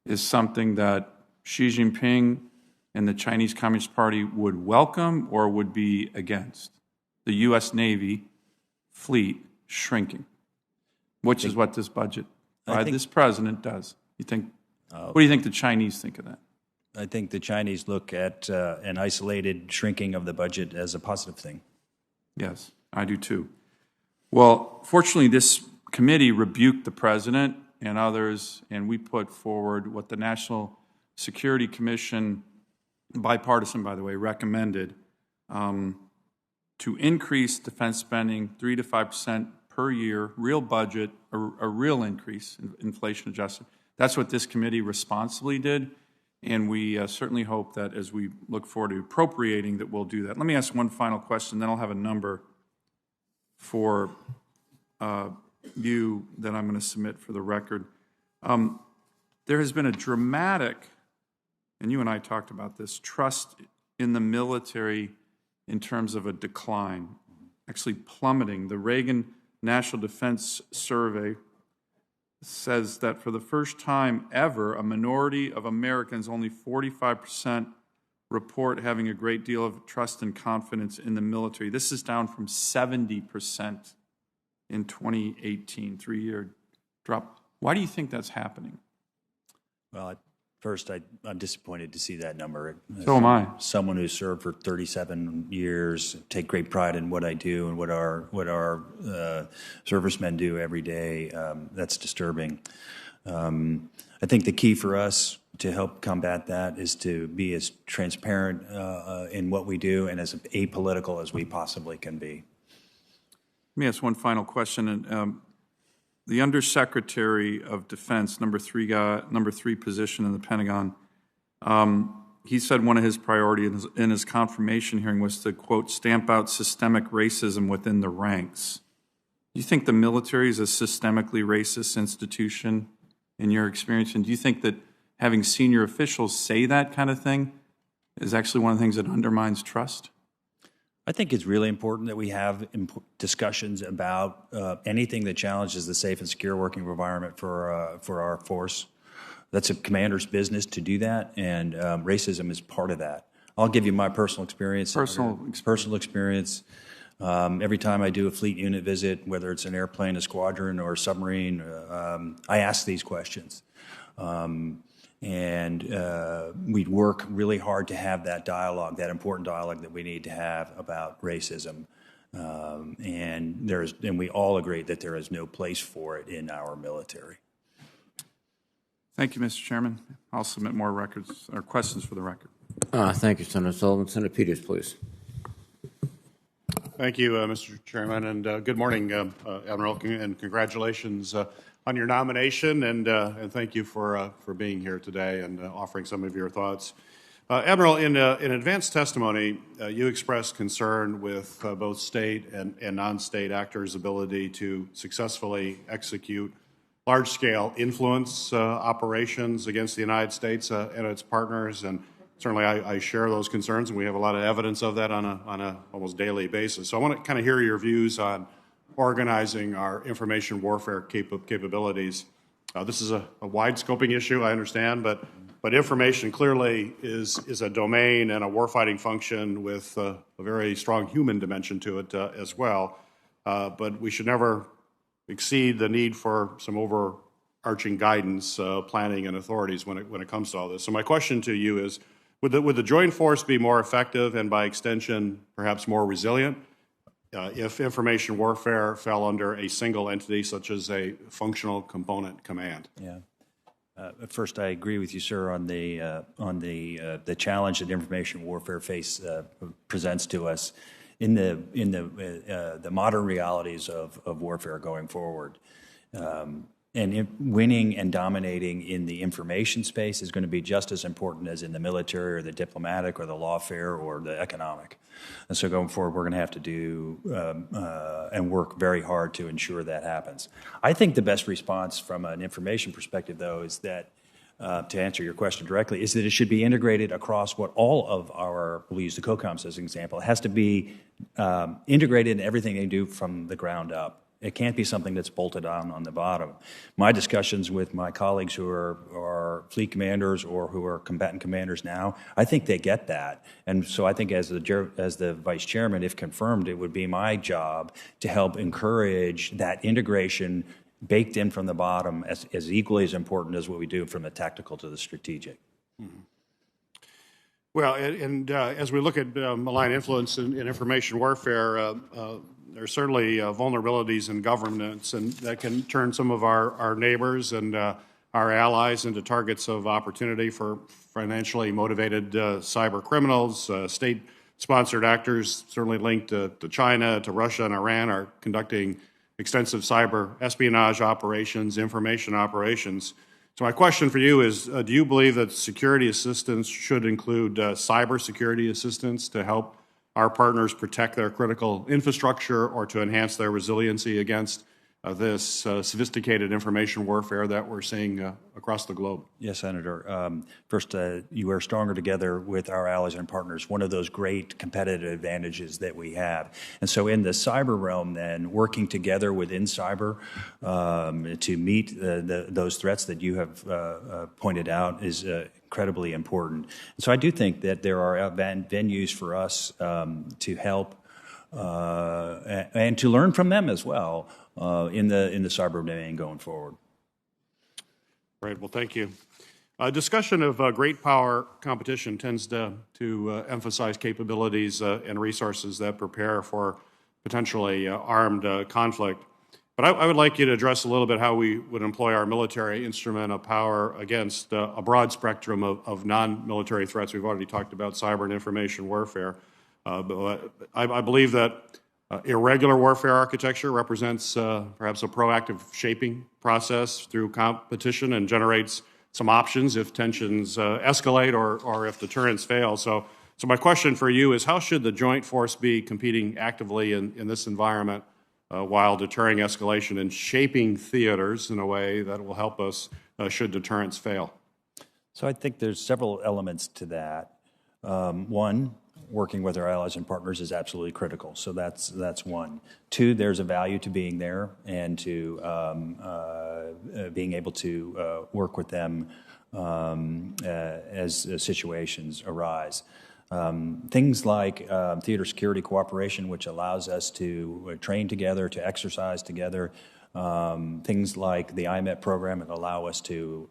is something that Xi Jinping and the Chinese Communist Party would welcome or would be against? The U.S. Navy fleet shrinking, which is what this budget by this president does. You think? What do you think the Chinese think of that? I think the Chinese look at an isolated shrinking of the budget as a positive thing. Yes, I do too. Well, fortunately, this committee rebuked the president and others, and we put forward what the National Security Commission, bipartisan, by the way, recommended to increase defense spending 3 to 5% per year, real budget, a real increase, inflation adjusted. That's what this committee responsibly did, and we certainly hope that as we look forward to appropriating that we'll do that. Let me ask one final question, then I'll have a number for you that I'm going to submit for the record. There has been a dramatic, and you and I talked about this, trust in the military in terms of a decline, actually plummeting. The Reagan National Defense Survey says that for the first time ever, a minority of Americans, only 45%, report having a great deal of trust and confidence in the military. This is down from 70% in 2018, 3-year drop. Why do you think that's happening? Well, at first, I'm disappointed to see that number. So am I. Someone who served for 37 years, take great pride in what I do and what our servicemen do every day. That's disturbing. I think the key for us to help combat that is to be as transparent in what we do and as apolitical as we possibly can be. Let me ask one final question. The Undersecretary of Defense, number three position in the Pentagon, he said one of his priorities in his confirmation hearing was to, quote, stamp out systemic racism within the ranks. Do you think the military is a systemically racist institution in your experience? And do you think that having senior officials say that kind of thing is actually one of the things that undermines trust? I think it's really important that we have discussions about anything that challenges the safe and secure working environment for our force. That's a commander's business to do that, and racism is part of that. I'll give you my personal experience. Personal experience. Every time I do a fleet unit visit, whether it's an airplane, a squadron, or a submarine, I ask these questions. And we'd work really hard to have that dialogue, that important dialogue that we need to have about racism. And we all agree that there is no place for it in our military. Thank you, Mr. Chairman. I'll submit more records or questions for the record. Thank you, Senator Sullivan. Senator Peters, please. Thank you, Mr. Chairman, and good morning, Admiral, and congratulations on your nomination, and thank you for being here today and offering some of your thoughts. Admiral, in advanced testimony, you expressed concern with both state and non-state actors' ability to successfully execute large-scale influence operations against the United States and its partners, and certainly I share those concerns, and we have a lot of evidence of that on a almost daily basis. So I want to kind of hear your views on organizing our information warfare capabilities. This is a wide-scoping issue, I understand, but information clearly is a domain and a warfighting function with a very strong human dimension to it as well. But we should never exceed the need for some overarching guidance, planning, and authorities when it comes to all this. So my question to you is, would the joint force be more effective and by extension perhaps more resilient if information warfare fell under a single entity such as a functional component command? Yeah. First, I agree with you, sir, on the challenge that information warfare presents to us in the modern realities of warfare going forward. And winning and dominating in the information space is going to be just as important as in the military or the diplomatic or the lawfare or the economic. And so going forward, we're going to have to do and work very hard to ensure that happens. I think the best response from an information perspective, though, is that, to answer your question directly, is that it should be integrated across what all of our, we'll use the COCOMs as an example, it has to be integrated in everything they do from the ground up. It can't be something that's bolted on the bottom. My discussions with my colleagues who are fleet commanders or who are combatant commanders now, I think they get that. And so I think as the vice chairman, if confirmed, it would be my job to help encourage that integration baked in from the bottom as equally as important as what we do from the tactical to the strategic. Mm-hmm. Well, and as we look at malign influence in information warfare, there are certainly vulnerabilities in governance, and that can turn some of our neighbors and our allies into targets of opportunity for financially motivated cyber criminals. State-sponsored actors, certainly linked to China, to Russia, and Iran, are conducting extensive cyber espionage operations, information operations. So my question for you is, do you believe that security assistance should include cybersecurity assistance to help our partners protect their critical infrastructure or to enhance their resiliency against this sophisticated information warfare that we're seeing across the globe? Yes, Senator. First, you are stronger together with our allies and partners, one of those great competitive advantages that we have. And so in the cyber realm, then, working together within cyber to meet those threats that you have pointed out is incredibly important. And so I do think that there are venues for us to help and to learn from them as well in the cyber domain going forward. Right. Well, thank you. Discussion of great power competition tends to emphasize capabilities and resources that prepare for potentially armed conflict. But I would like you to address a little bit how we would employ our military instrument of power against a broad spectrum of non-military threats. We've already talked about cyber and information warfare. But I believe that irregular warfare architecture represents perhaps a proactive shaping process through competition and generates some options if tensions escalate or if deterrence fails. So my question for you is, how should the joint force be competing actively in this environment while deterring escalation and shaping theaters in a way that will help us should deterrence fail? So I think there's several elements to that. One, working with our allies and partners is absolutely critical. So that's one. Two, there's a value to being there and to being able to work with them as situations arise. Things like theater security cooperation, which allows us to train together, to exercise together. Things like the IMET program that allow us to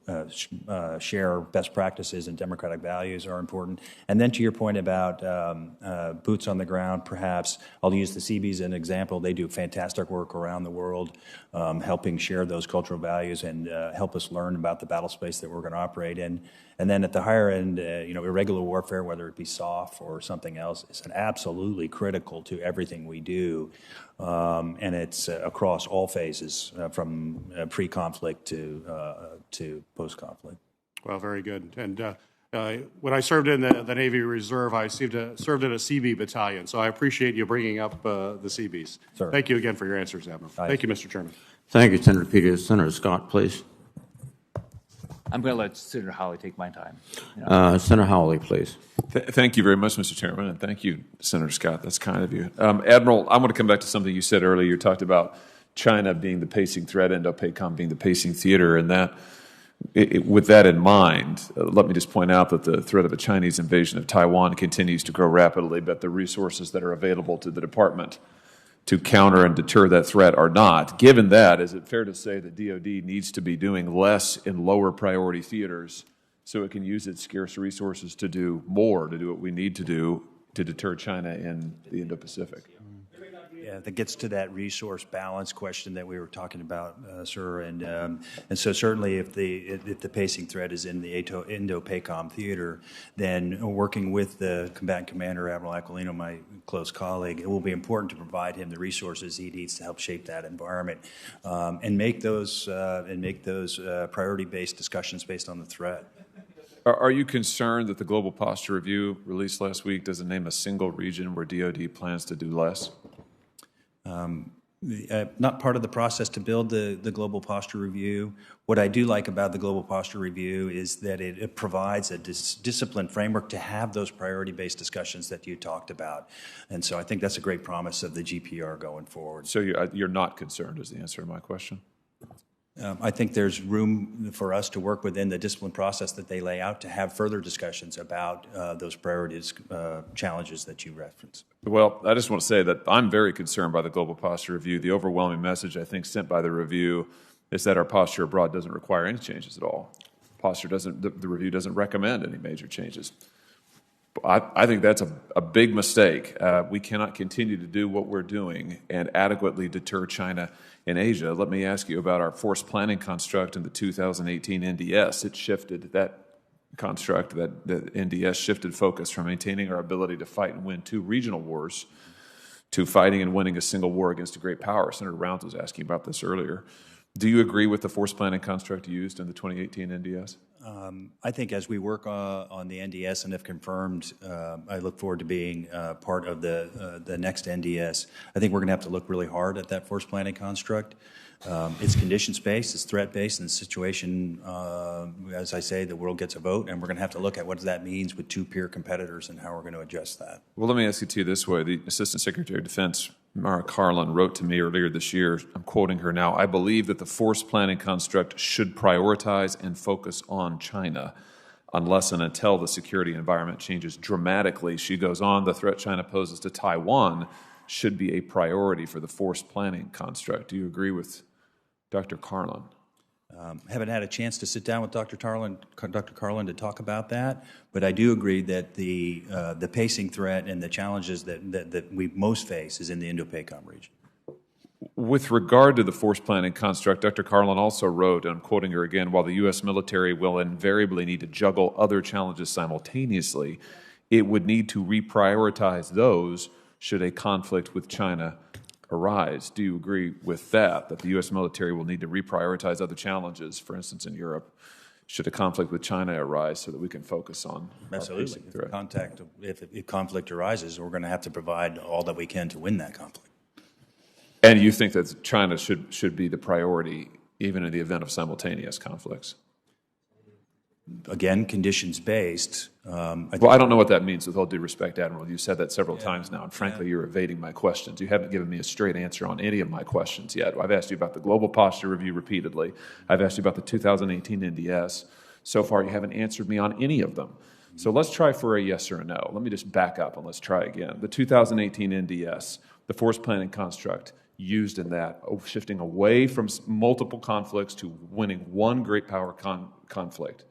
share best practices and democratic values are important. And then to your point about boots on the ground, perhaps, I'll use the Seabees as an example. They do fantastic work around the world, helping share those cultural values and help us learn about the battle space that we're going to operate in. And then at the higher end, irregular warfare, whether it be SOF or something else, is absolutely critical to everything we do. And it's across all phases, from pre-conflict to post-conflict. Well, very good. And When I served in the Navy Reserve, I served in a CB battalion, so I appreciate you bringing up the CBs. Sir. Thank you again for your answers, Admiral. Thank you, Mr. Chairman. Thank you, Senator Peters. Senator Scott, please. I'm going to let Senator Hawley take my time. Senator Hawley, please. Thank you very much, Mr. Chairman, and thank you, Senator Scott. That's kind of you. Admiral, I want to come back to something you said earlier. You talked about China being the pacing threat, Indo-PACOM being the pacing theater, and that, with that in mind, let me just point out that the threat of a Chinese invasion of Taiwan continues to grow rapidly, but the resources that are available to the department to counter and deter that threat are not. Given that, is it fair to say that DoD needs to be doing less in lower priority theaters so it can use its scarce resources to do more, to do what we need to do to deter China in the Indo-Pacific? Yeah, that gets to that resource balance question that we were talking about, sir. And so certainly if the pacing threat is in the Indo-PACOM theater, then working with the combatant commander, Admiral Aquilino, my close colleague, it will be important to provide him the resources he needs to help shape that environment and make those priority-based discussions based on the threat. Are you concerned that the Global Posture Review released last week doesn't name a single region where DoD plans to do less? Not part of the process to build the Global Posture Review. What I do like about the Global Posture Review is that it provides a disciplined framework to have those priority-based discussions that you talked about. And so I think that's a great promise of the GPR going forward. So you're not concerned is the answer to my question? I think there's room for us to work within the discipline process that they lay out to have further discussions about those priorities, challenges that you referenced. Well, I just want to say that I'm very concerned by the Global Posture Review. The overwhelming message, I think, sent by the review is that our posture abroad doesn't require any changes at all. The review doesn't recommend any major changes. I think that's a big mistake. We cannot continue to do what we're doing and adequately deter China in Asia. Let me ask you about our force planning construct in the 2018 NDS. It shifted that construct, that the NDS shifted focus from maintaining our ability to fight and win 2 regional wars to fighting and winning a single war against a great power. Senator Rounds was asking about this earlier. Do you agree with the force planning construct used in the 2018 NDS? I think as we work on the NDS and if confirmed, I look forward to being part of the next NDS. I think we're going to have to look really hard at that force planning construct. It's conditions-based, it's threat-based, and the situation, as I say, the world gets a vote, and we're going to have to look at what that means with 2 peer competitors and how we're going to adjust that. Well, let me ask you too this way. The Assistant Secretary of Defense, Mara Carlin, wrote to me earlier this year, I'm quoting her now, "I believe that the force planning construct should prioritize and focus on China unless and until the security environment changes dramatically." She goes on, "The threat China poses to Taiwan should be a priority for the force planning construct." Do you agree with Dr. Carlin? Haven't had a chance to sit down with Dr. Carlin to talk about that, but I do agree that the pacing threat and the challenges that we most face is in the Indo-PACOM region. With regard to the force planning construct, Dr. Carlin also wrote, and I'm quoting her again, "While the U.S. military will invariably need to juggle other challenges simultaneously, it would need to reprioritize those should a conflict with China arise." Do you agree with that the U.S. military will need to reprioritize other challenges, for instance, in Europe, should a conflict with China arise so that we can focus on Absolutely. If conflict arises, we're going to have to provide all that we can to win that conflict. And you think that China should be the priority even in the event of simultaneous conflicts? Again, conditions-based. Well, I don't know what that means, with all due respect, Admiral. You said that several times now, and frankly, you're evading my questions. You haven't given me a straight answer on any of my questions yet. I've asked you about the Global Posture Review repeatedly. I've asked you about the 2018 NDS. So far, you haven't answered me on any of them. So let's try for a yes or a no. Let me just back up and let's try again. The 2018 NDS, the force planning construct used in that, shifting away from multiple conflicts to winning one great power conflict.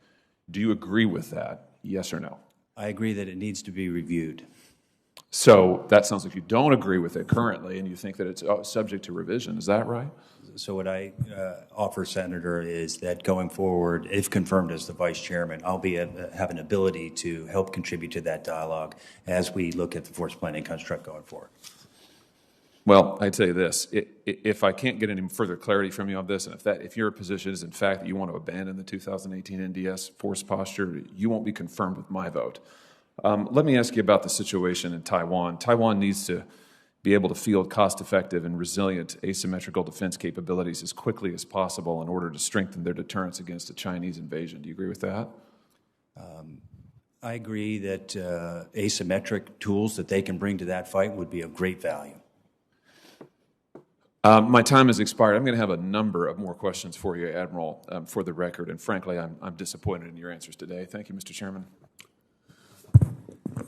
Do you agree with that, yes or no? I agree that it needs to be reviewed. So that sounds like you don't agree with it currently, and you think that it's subject to revision. Is that right? So what I offer, Senator, is that going forward, if confirmed as the Vice Chairman, I'll have an ability to help contribute to that dialogue as we look at the force planning construct going forward. Well, I'd say this. If I can't get any further clarity from you on this, and if your position is in fact that you want to abandon the 2018 NDS force posture, you won't be confirmed with my vote. Let me ask you about the situation in Taiwan. Taiwan needs to be able to field cost-effective and resilient asymmetrical defense capabilities as quickly as possible in order to strengthen their deterrence against a Chinese invasion. Do you agree with that? I agree that asymmetric tools that they can bring to that fight would be of great value. My time has expired. I'm going to have a number of more questions for you, Admiral, for the record, and frankly, I'm disappointed in your answers today. Thank you, Mr. Chairman.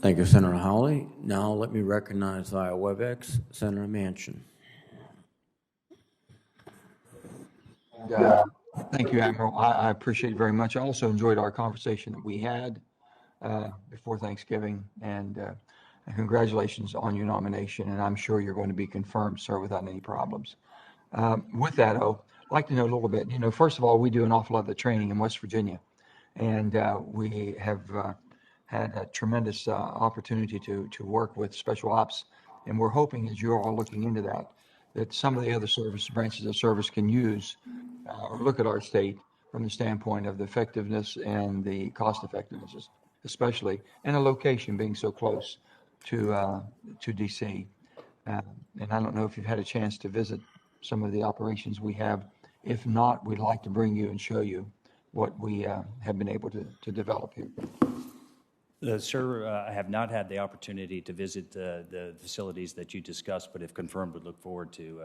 Thank you, Senator Hawley. Now let me recognize via WebEx Senator Manchin. Thank you, Admiral. I appreciate it very much. I also enjoyed our conversation that we had before Thanksgiving, and congratulations on your nomination, and I'm sure you're going to be confirmed, sir, without any problems. With that, I'd like to know a little bit. First of all, we do an awful lot of the training in West Virginia, and we have had a tremendous opportunity to work with special ops, and we're hoping, as you're all looking into that some of the other branches of service can use or look at our state from the standpoint of the effectiveness and the cost effectiveness, especially, and a location being so close to D.C. And I don't know if you've had a chance to visit some of the operations we have. If not, we'd like to bring you and show you what we have been able to develop here. Sir, I have not had the opportunity to visit the facilities that you discussed, but if confirmed, would look forward to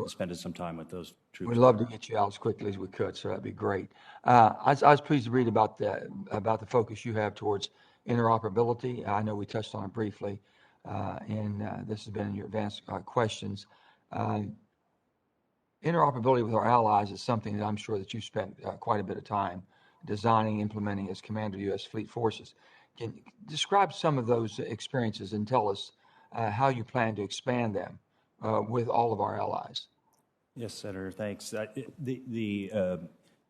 spending some time with those troops. We'd love to get you out as quickly as we could, so that'd be great. I was pleased to read about the focus you have towards interoperability. I know we touched on it briefly, and this has been in your advanced questions. Interoperability with our allies is something that I'm sure that you spent quite a bit of time designing, implementing as Commander of U.S. Fleet Forces. Can you describe some of those experiences and tell us how you plan to expand them with all of our allies? Yes, Senator, thanks. The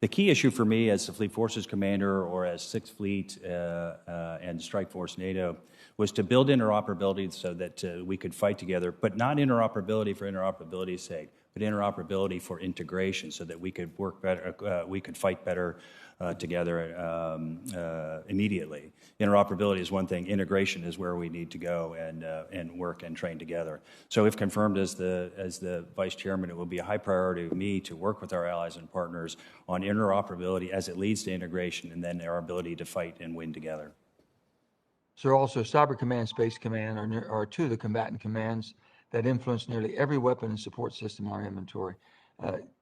key issue for me as the Fleet Forces Commander or as Sixth Fleet and Strike Force NATO was to build interoperability so that we could fight together, but not interoperability for interoperability's sake, but interoperability for integration so that we could work better, we could fight better together immediately. Interoperability is one thing. Integration is where we need to go and work and train together. So if confirmed as the Vice Chairman, it will be a high priority of me to work with our allies and partners on interoperability as it leads to integration and then our ability to fight and win together. So also Cyber Command, Space Command are two of the combatant commands that influence nearly every weapon and support system in our inventory.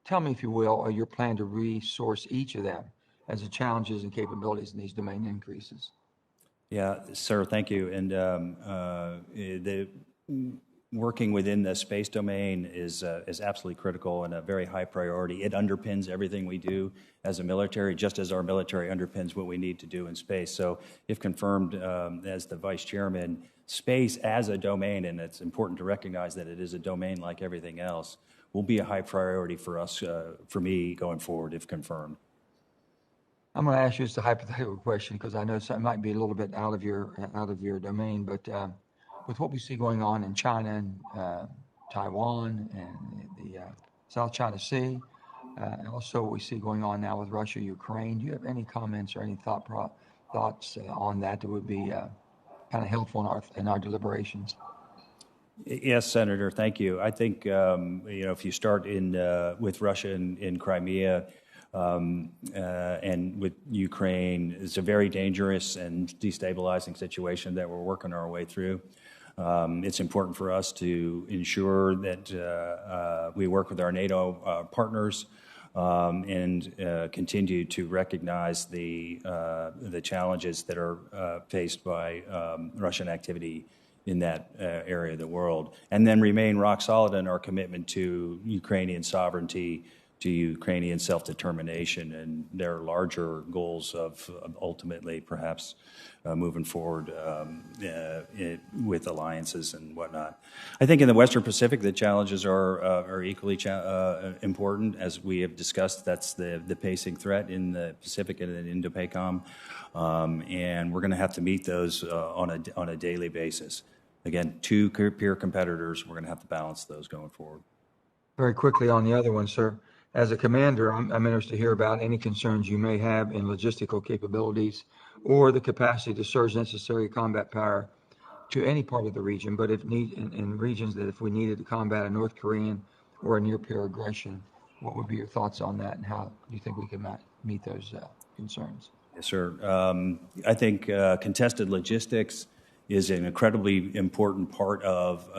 Tell me, if you will, your plan to resource each of them as the challenges and capabilities in these domain increases. Yeah, sir, thank you. And working within the space domain is absolutely critical and a very high priority. It underpins everything we do as a military, just as our military underpins what we need to do in space. So if confirmed as the Vice Chairman, space as a domain, and it's important to recognize that it is a domain like everything else, will be a high priority for us, for me, going forward, if confirmed. I'm going to ask you just a hypothetical question because I know it might be a little bit out of your domain, but with what we see going on in China and Taiwan and the South China Sea, and also what we see going on now with Russia, Ukraine, do you have any comments or any thoughts on that would be kind of helpful in our deliberations? Yes, Senator, thank you. I think if you start with Russia in Crimea and with Ukraine, it's a very dangerous and destabilizing situation that we're working our way through. It's important for us to ensure that we work with our NATO partners and continue to recognize the challenges that are faced by Russian activity in that area of the world, and then remain rock solid in our commitment to Ukrainian sovereignty, to Ukrainian self-determination, and their larger goals of ultimately perhaps moving forward with alliances and whatnot. I think in the Western Pacific, the challenges are equally important. As we have discussed, that's the pacing threat in the Pacific and in Indo-PACOM, and we're going to have to meet those on a daily basis. Again, two peer competitors. We're going to have to balance those going forward. Very quickly on the other one, sir. As a commander, I'm interested to hear about any concerns you may have in logistical capabilities or the capacity to surge necessary combat power to any part of the region, but if need in regions that if we needed to combat a North Korean or a near-peer aggression, what would be your thoughts on that, and how do you think we can meet those concerns? Yes, sir. I think contested logistics is an incredibly important part of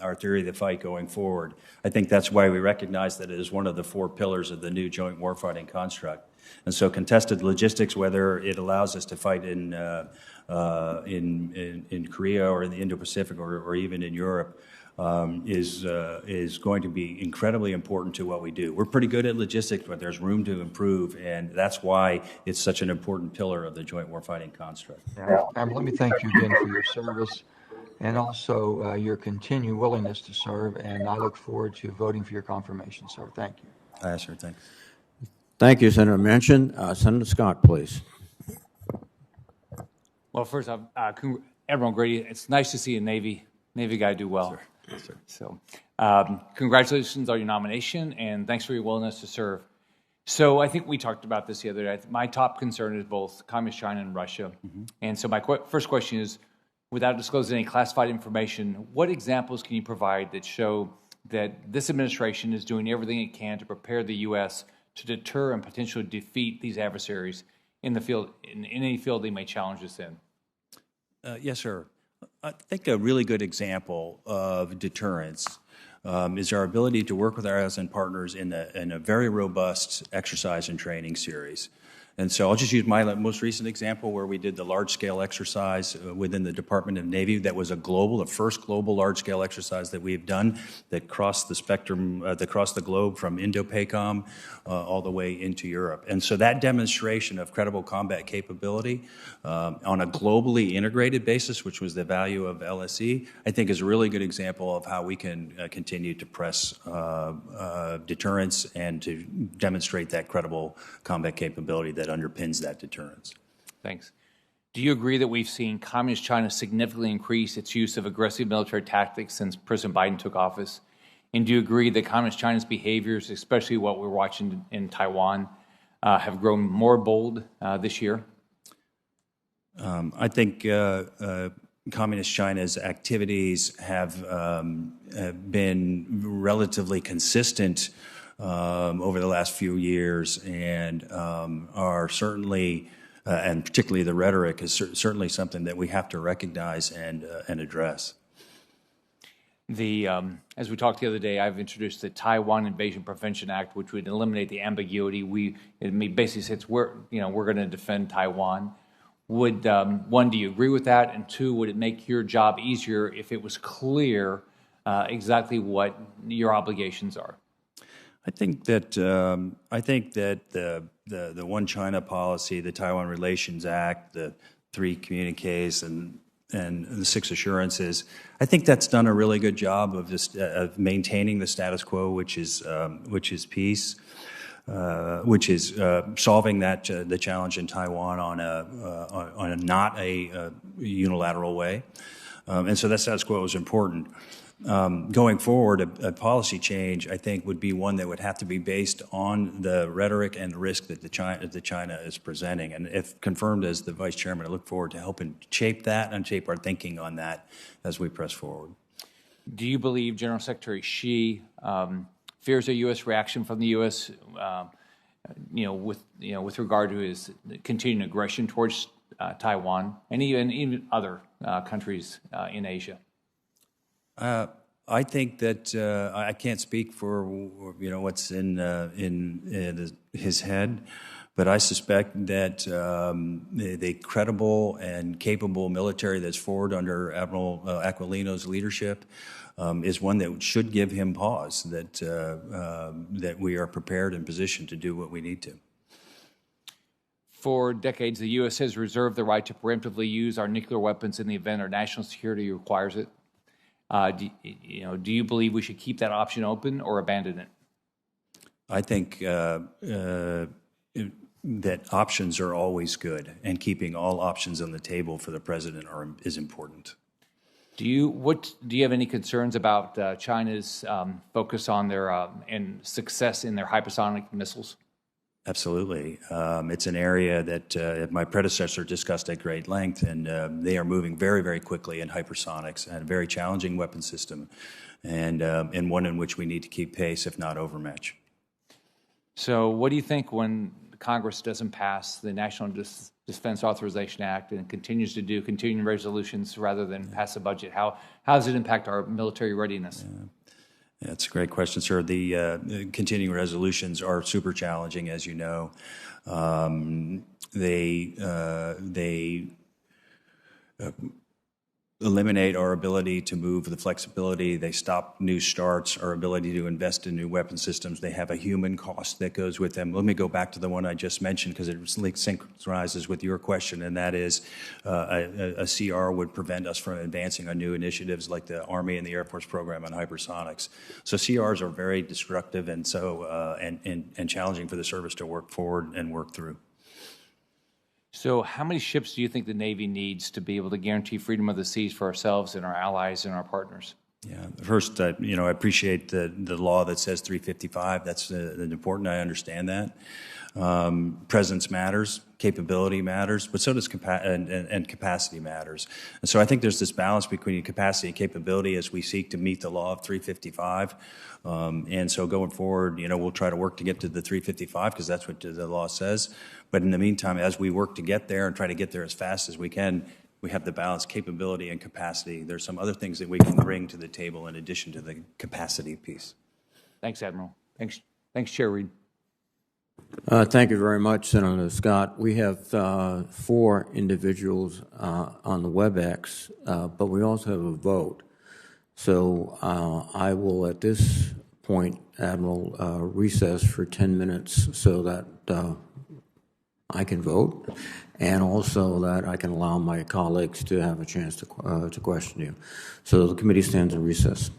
our theory of the fight going forward. I think that's why we recognize that it is one of the four pillars of the new joint warfighting construct. And so contested logistics, whether it allows us to fight in Korea or in the Indo-Pacific or even in Europe, is going to be incredibly important to what we do. We're pretty good at logistics, but there's room to improve, and that's why it's such an important pillar of the joint warfighting construct. Let me thank you again for your service and also your continued willingness to serve, and I look forward to voting for your confirmation, sir. Thank you. Yes, sir. Thanks. Thank you, Senator Manchin. Senator Scott, please. Well, first off, Admiral Grady, it's nice to see a Navy guy do well. Yes, sir. So, congratulations on your nomination, and thanks for your willingness to serve. So, I think we talked about this the other day. My top concern is both Communist China and Russia. And so, my first question is, without disclosing any classified information, what examples can you provide that show that this administration is doing everything it can to prepare the U.S. to deter and potentially defeat these adversaries in the field, in any field they may challenge us in? Yes, sir. I think a really good example of deterrence is our ability to work with our allies and partners in a very robust exercise and training series. And so I'll just use my most recent example where we did the large-scale exercise within the Department of Navy. That was the first global large-scale exercise that we've done that crossed the spectrum, that crossed the globe from Indo-PACOM all the way into Europe. And so that demonstration of credible combat capability on a globally integrated basis, which was the value of LSE, I think is a really good example of how we can continue to press deterrence and to demonstrate that credible combat capability that underpins that deterrence. Thanks. Do you agree that we've seen Communist China significantly increase its use of aggressive military tactics since President Biden took office? And do you agree that Communist China's behaviors, especially what we're watching in Taiwan, have grown more bold this year? I think Communist China's activities have been relatively consistent over the last few years, and are certainly, and particularly the rhetoric, is certainly something that we have to recognize and address. As we talked the other day, I've introduced the Taiwan Invasion Prevention Act, which would eliminate the ambiguity. It basically says we're going to defend Taiwan. Would one, do you agree with that? And two, would it make your job easier if it was clear exactly what your obligations are? I think that the One China policy, the Taiwan Relations Act, the 3 communiques, and the 6 assurances, I think that's done a really good job of maintaining the status quo, which is peace, which is solving the challenge in Taiwan on a not a unilateral way, and so that status quo is important. Going forward, a policy change, I think, would be one that would have to be based on the rhetoric and the risk that China is presenting. And if confirmed as the Vice Chairman, I look forward to helping shape that and shape our thinking on that as we press forward. Do you believe General Secretary Xi fears a U.S. reaction from the U.S. With regard to his continuing aggression towards Taiwan and even other countries in Asia? I think that I can't speak for what's in his head, but I suspect that the credible and capable military that's forward under Admiral Aquilino's leadership is one that should give him pause. That we are prepared and positioned to do what we need to. For decades, the U.S. has reserved the right to preemptively use our nuclear weapons in the event our national security requires it. Do you believe we should keep that option open or abandon it? I think that options are always good, and keeping all options on the table for the president is important. Do you have any concerns about China's focus on their and success in their hypersonic missiles? Absolutely. It's an area that my predecessor discussed at great length, and they are moving very, very quickly in hypersonics, and a very challenging weapon system, and one in which we need to keep pace, if not overmatch. So what do you think when Congress doesn't pass the National Defense Authorization Act and continues to do continuing resolutions rather than pass a budget? How does it impact our military readiness? That's a great question, sir. The continuing resolutions are super challenging, as you know. They eliminate our ability to move, the flexibility. They stop new starts, our ability to invest in new weapon systems. They have a human cost that goes with them. Let me go back to the one I just mentioned because it synchronizes with your question, and that is a CR would prevent us from advancing on new initiatives like the Army and the Air Force program on hypersonics. So CRs are very destructive and and challenging for the service to work forward and work through. So how many ships do you think the Navy needs to be able to guarantee freedom of the seas for ourselves and our allies and our partners? Yeah, first, I appreciate the law that says 355. That's important. I understand that. Presence matters, capability matters, but so does capacity matters. And so I think there's this balance between capacity and capability as we seek to meet the law of 355. And so going forward, we'll try to work to get to the 355 because that's what the law says. But in the meantime, as we work to get there and try to get there as fast as we can, we have the balance, capability, and capacity. There's some other things that we can bring to the table in addition to the capacity piece. Thanks, Admiral. Thanks, Chair Reed. Thank you very much, Senator Scott. We have 4 individuals on the WebEx, but we also have a vote. So I will, at this point, Admiral, recess for 10 minutes so that I can vote, and also that I can allow my colleagues to have a chance to question you. So the committee stands in recess.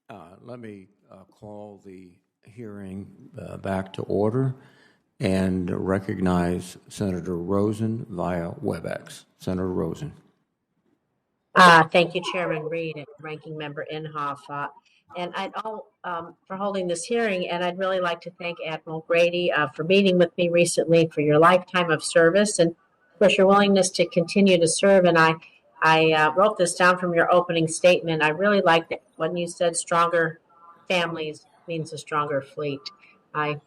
Let me call the hearing back to order and recognize Senator Rosen via WebEx. Senator Rosen. Thank you, Chairman Reed and Ranking Member Inhofe. And for holding this hearing, and I'd really like to thank Admiral Grady for meeting with me recently, for your lifetime of service, and of course your willingness to continue to serve. And I wrote this down from your opening statement. I really liked it when you said stronger families means a stronger fleet. I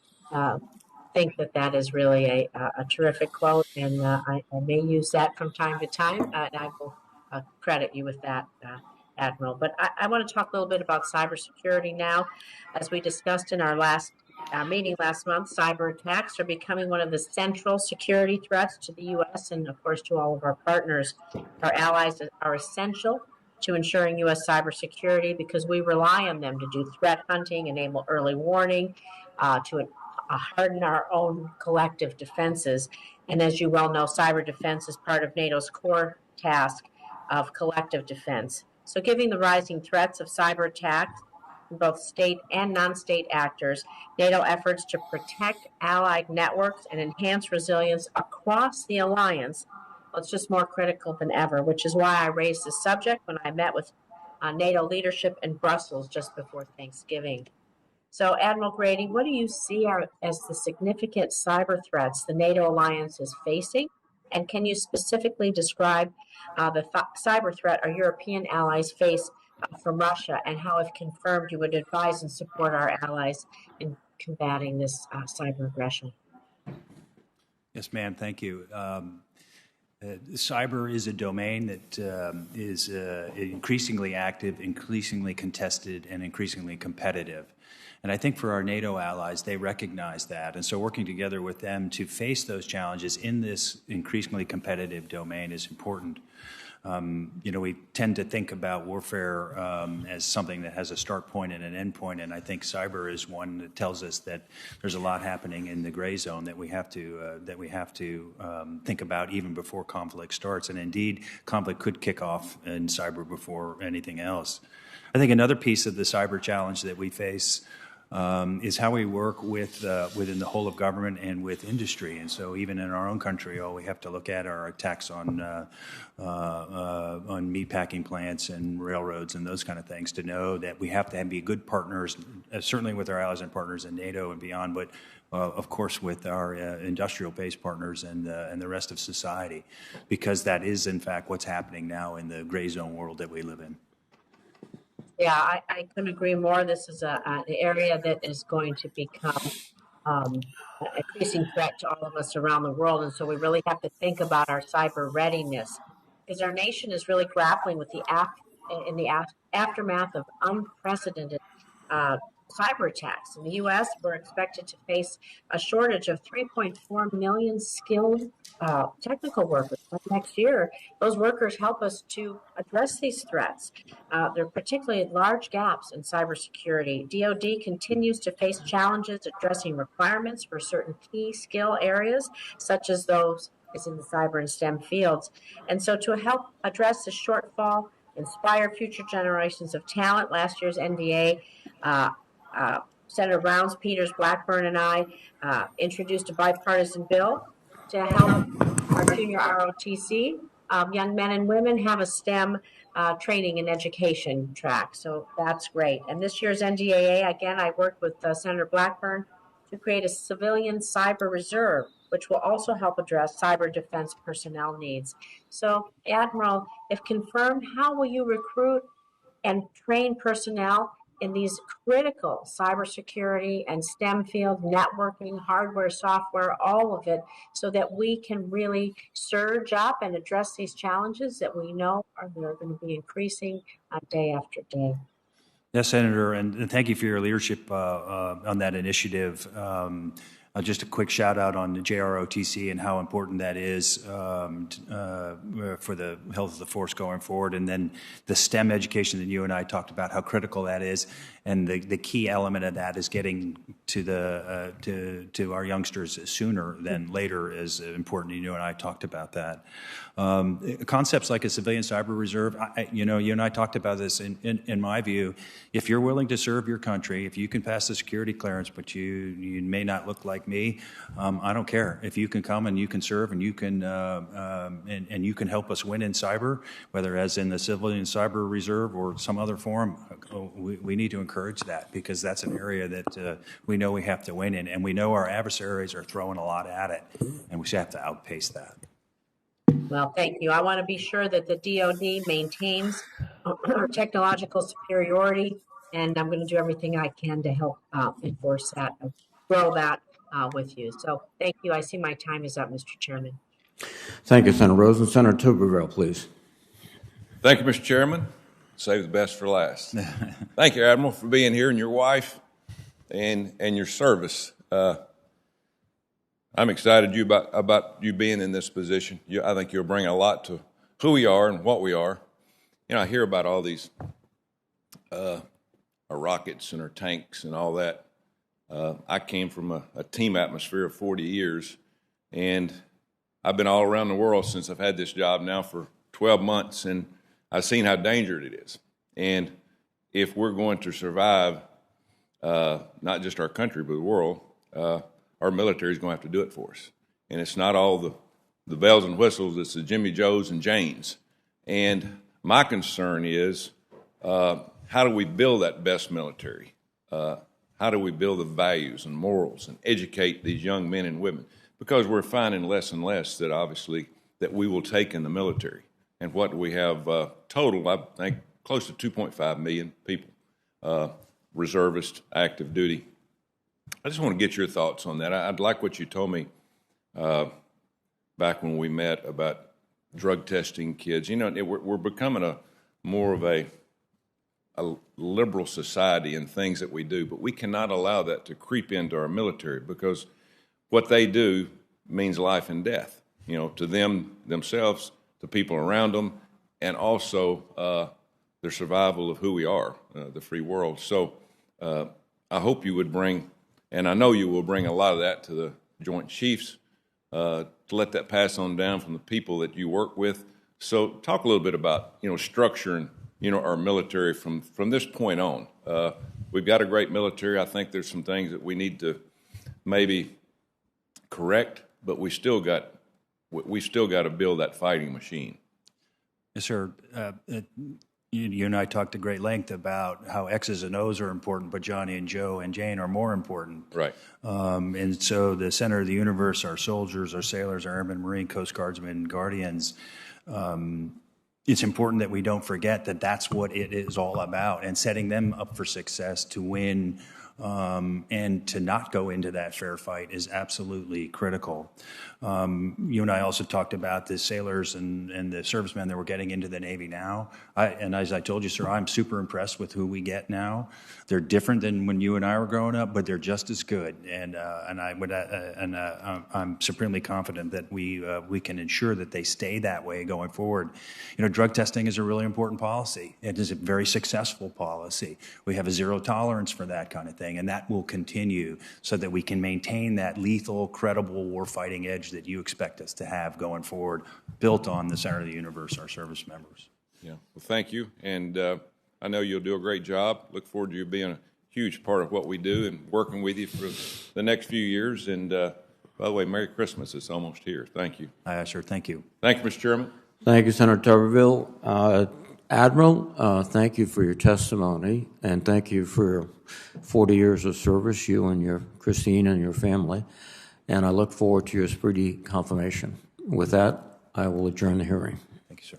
think that is really a terrific quote, and I may use that from time to time, and I will credit you with that, Admiral. But I want to talk a little bit about cybersecurity now. As we discussed in our last meeting last month, cyber attacks are becoming one of the central security threats to the U.S. and, of course, to all of our partners. Our allies are essential to ensuring U.S. cybersecurity because we rely on them to do threat hunting, enable early warning, to harden our own collective defenses. And as you well know, cyber defense is part of NATO's core task of collective defense. So given the rising threats of cyber attacks from both state and non-state actors, NATO efforts to protect allied networks and enhance resilience across the alliance, well, it's just more critical than ever, which is why I raised this subject when I met with NATO leadership in Brussels just before Thanksgiving. So, Admiral Grady, what do you see as the significant cyber threats the NATO alliance is facing? And can you specifically describe the cyber threat our European allies face from Russia, and how, if confirmed, you would advise and support our allies in combating this cyber aggression? Yes, ma'am. Thank you. Cyber is a domain that is increasingly active, increasingly contested, and increasingly competitive. And I think for our NATO allies, they recognize that. And so working together with them to face those challenges in this increasingly competitive domain is important. We tend to think about warfare as something that has a start point and an end point, and I think cyber is one that tells us that there's a lot happening in the gray zone that we have to think about even before conflict starts. And indeed, conflict could kick off in cyber before anything else. I think another piece of the cyber challenge that we face is how we work within the whole of government and with industry. And so even in our own country, we have to look at our attacks on meatpacking plants and railroads and those kind of things to know that we have to be good partners, certainly with our allies and partners in NATO and beyond, but of course with our industrial-based partners and the rest of society, because that is, in fact, what's happening now in the gray zone world that we live in. Yeah, I couldn't agree more. This is an area that is going to become an increasing threat to all of us around the world. And so we really have to think about our cyber readiness, because our nation is really grappling with the aftermath of unprecedented cyber attacks. In the U.S., we're expected to face a shortage of 3.4 million skilled technical workers next year. Those workers help us to address these threats. There are particularly large gaps in cybersecurity. DoD continues to face challenges addressing requirements for certain key skill areas, such as those in the cyber and STEM fields. And so to help address the shortfall, inspire future generations of talent, last year's NDA, Senator Rounds, Peters, Blackburn, and I introduced a bipartisan bill to help our junior ROTC young men and women have a STEM training and education track. So that's great. And this year's NDAA, again, I worked with Senator Blackburn to create a civilian cyber reserve, which will also help address cyber defense personnel needs. So, Admiral, if confirmed, how will you recruit and train personnel in these critical cybersecurity and STEM field, networking, hardware, software, all of it, so that we can really surge up and address these challenges that we know are going to be increasing day after day? Yes, Senator, and thank you for your leadership on that initiative. Just a quick shout out on the JROTC and how important that is for the health of the force going forward. And then the STEM education that you and I talked about, how critical that is. And the key element of that is getting to to our youngsters sooner than later is important. You and I talked about that. Concepts like a civilian cyber reserve, you and I talked about this. In my view, if you're willing to serve your country, if you can pass the security clearance, but you may not look like me, I don't care. If you can come and you can serve and you can and you can help us win in cyber, whether as in the civilian cyber reserve or some other form, we need to encourage that, because that's an area that we know we have to win in, and we know our adversaries are throwing a lot at it, and we have to outpace that. Well, thank you. I want to be sure that the DoD maintains our technological superiority, and I'm going to do everything I can to help enforce that, grow that with you. So thank you. I see my time is up, Mr. Chairman. Thank you, Senator Rosen. Senator Tuberville, please. Thank you, Mr. Chairman. Save the best for last. Thank you, Admiral, for being here, and your wife and your service. I'm excited about you being in this position. I think you'll bring a lot to who we are and what we are. I hear about all these our rockets and our tanks and all that. I came from a team atmosphere of 40 years, and I've been all around the world since I've had this job now for 12 months, and I've seen how dangerous it is. And if we're going to survive, not just our country, but the world, our military is going to have to do it for us. And it's not all the bells and whistles, it's the Jimmy Joes and Janes. And my concern is, how do we build that best military? How do we build the values and morals and educate these young men and women? Because we're finding less and less that obviously that we will take in the military. And what we have total, I think, close to 2.5 million people, reservist, active duty. I just want to get your thoughts on that. I'd like what you told me back when we met about drug testing kids. We're becoming more of a liberal society in things that we do, but we cannot allow that to creep into our military, because what they do means life and death, to themselves, to people around them, and also their survival of who we are, the free world. So I hope you would bring, and I know you will bring, a lot of that to the Joint Chiefs, to let that pass on down from the people that you work with. So talk a little bit about, structuring, our military from this point on. We've got a great military. I think there's some things that we need to maybe correct, but we still got to build that fighting machine. Yes, sir. You and I talked at great length about how X's and O's are important, but Johnny and Joe and Jane are more important. Right. And so the center of the universe, our soldiers, our sailors, our airmen, Marine, Coast Guardsmen, Guardians, it's important that we don't forget that that's what it is all about, and setting them up for success to win and to not go into that fair fight is absolutely critical. You and I also talked about the sailors and the servicemen that we're getting into the Navy now. And as I told you, sir, I'm super impressed with who we get now. They're different than when you and I were growing up, but they're just as good. And I'm supremely confident that we can ensure that they stay that way going forward. Drug testing is a really important policy. It is a very successful policy. We have a zero tolerance for that kind of thing, and that will continue so that we can maintain that lethal, credible warfighting edge that you expect us to have going forward, built on the center of the universe, our service members. Yeah, well, thank you, and I know you'll do a great job. Look forward to you being a huge part of what we do and working with you for the next few years. And by the way, Merry Christmas. It's almost here. Thank you. Sure. Thank you. Thank you, Mr. Chairman. Thank you, Senator Tuberville. Admiral, thank you for your testimony, and thank you for your 40 years of service, you and your Christine and your family. And I look forward to your speedy confirmation. With that, I will adjourn the hearing. Thank you, sir.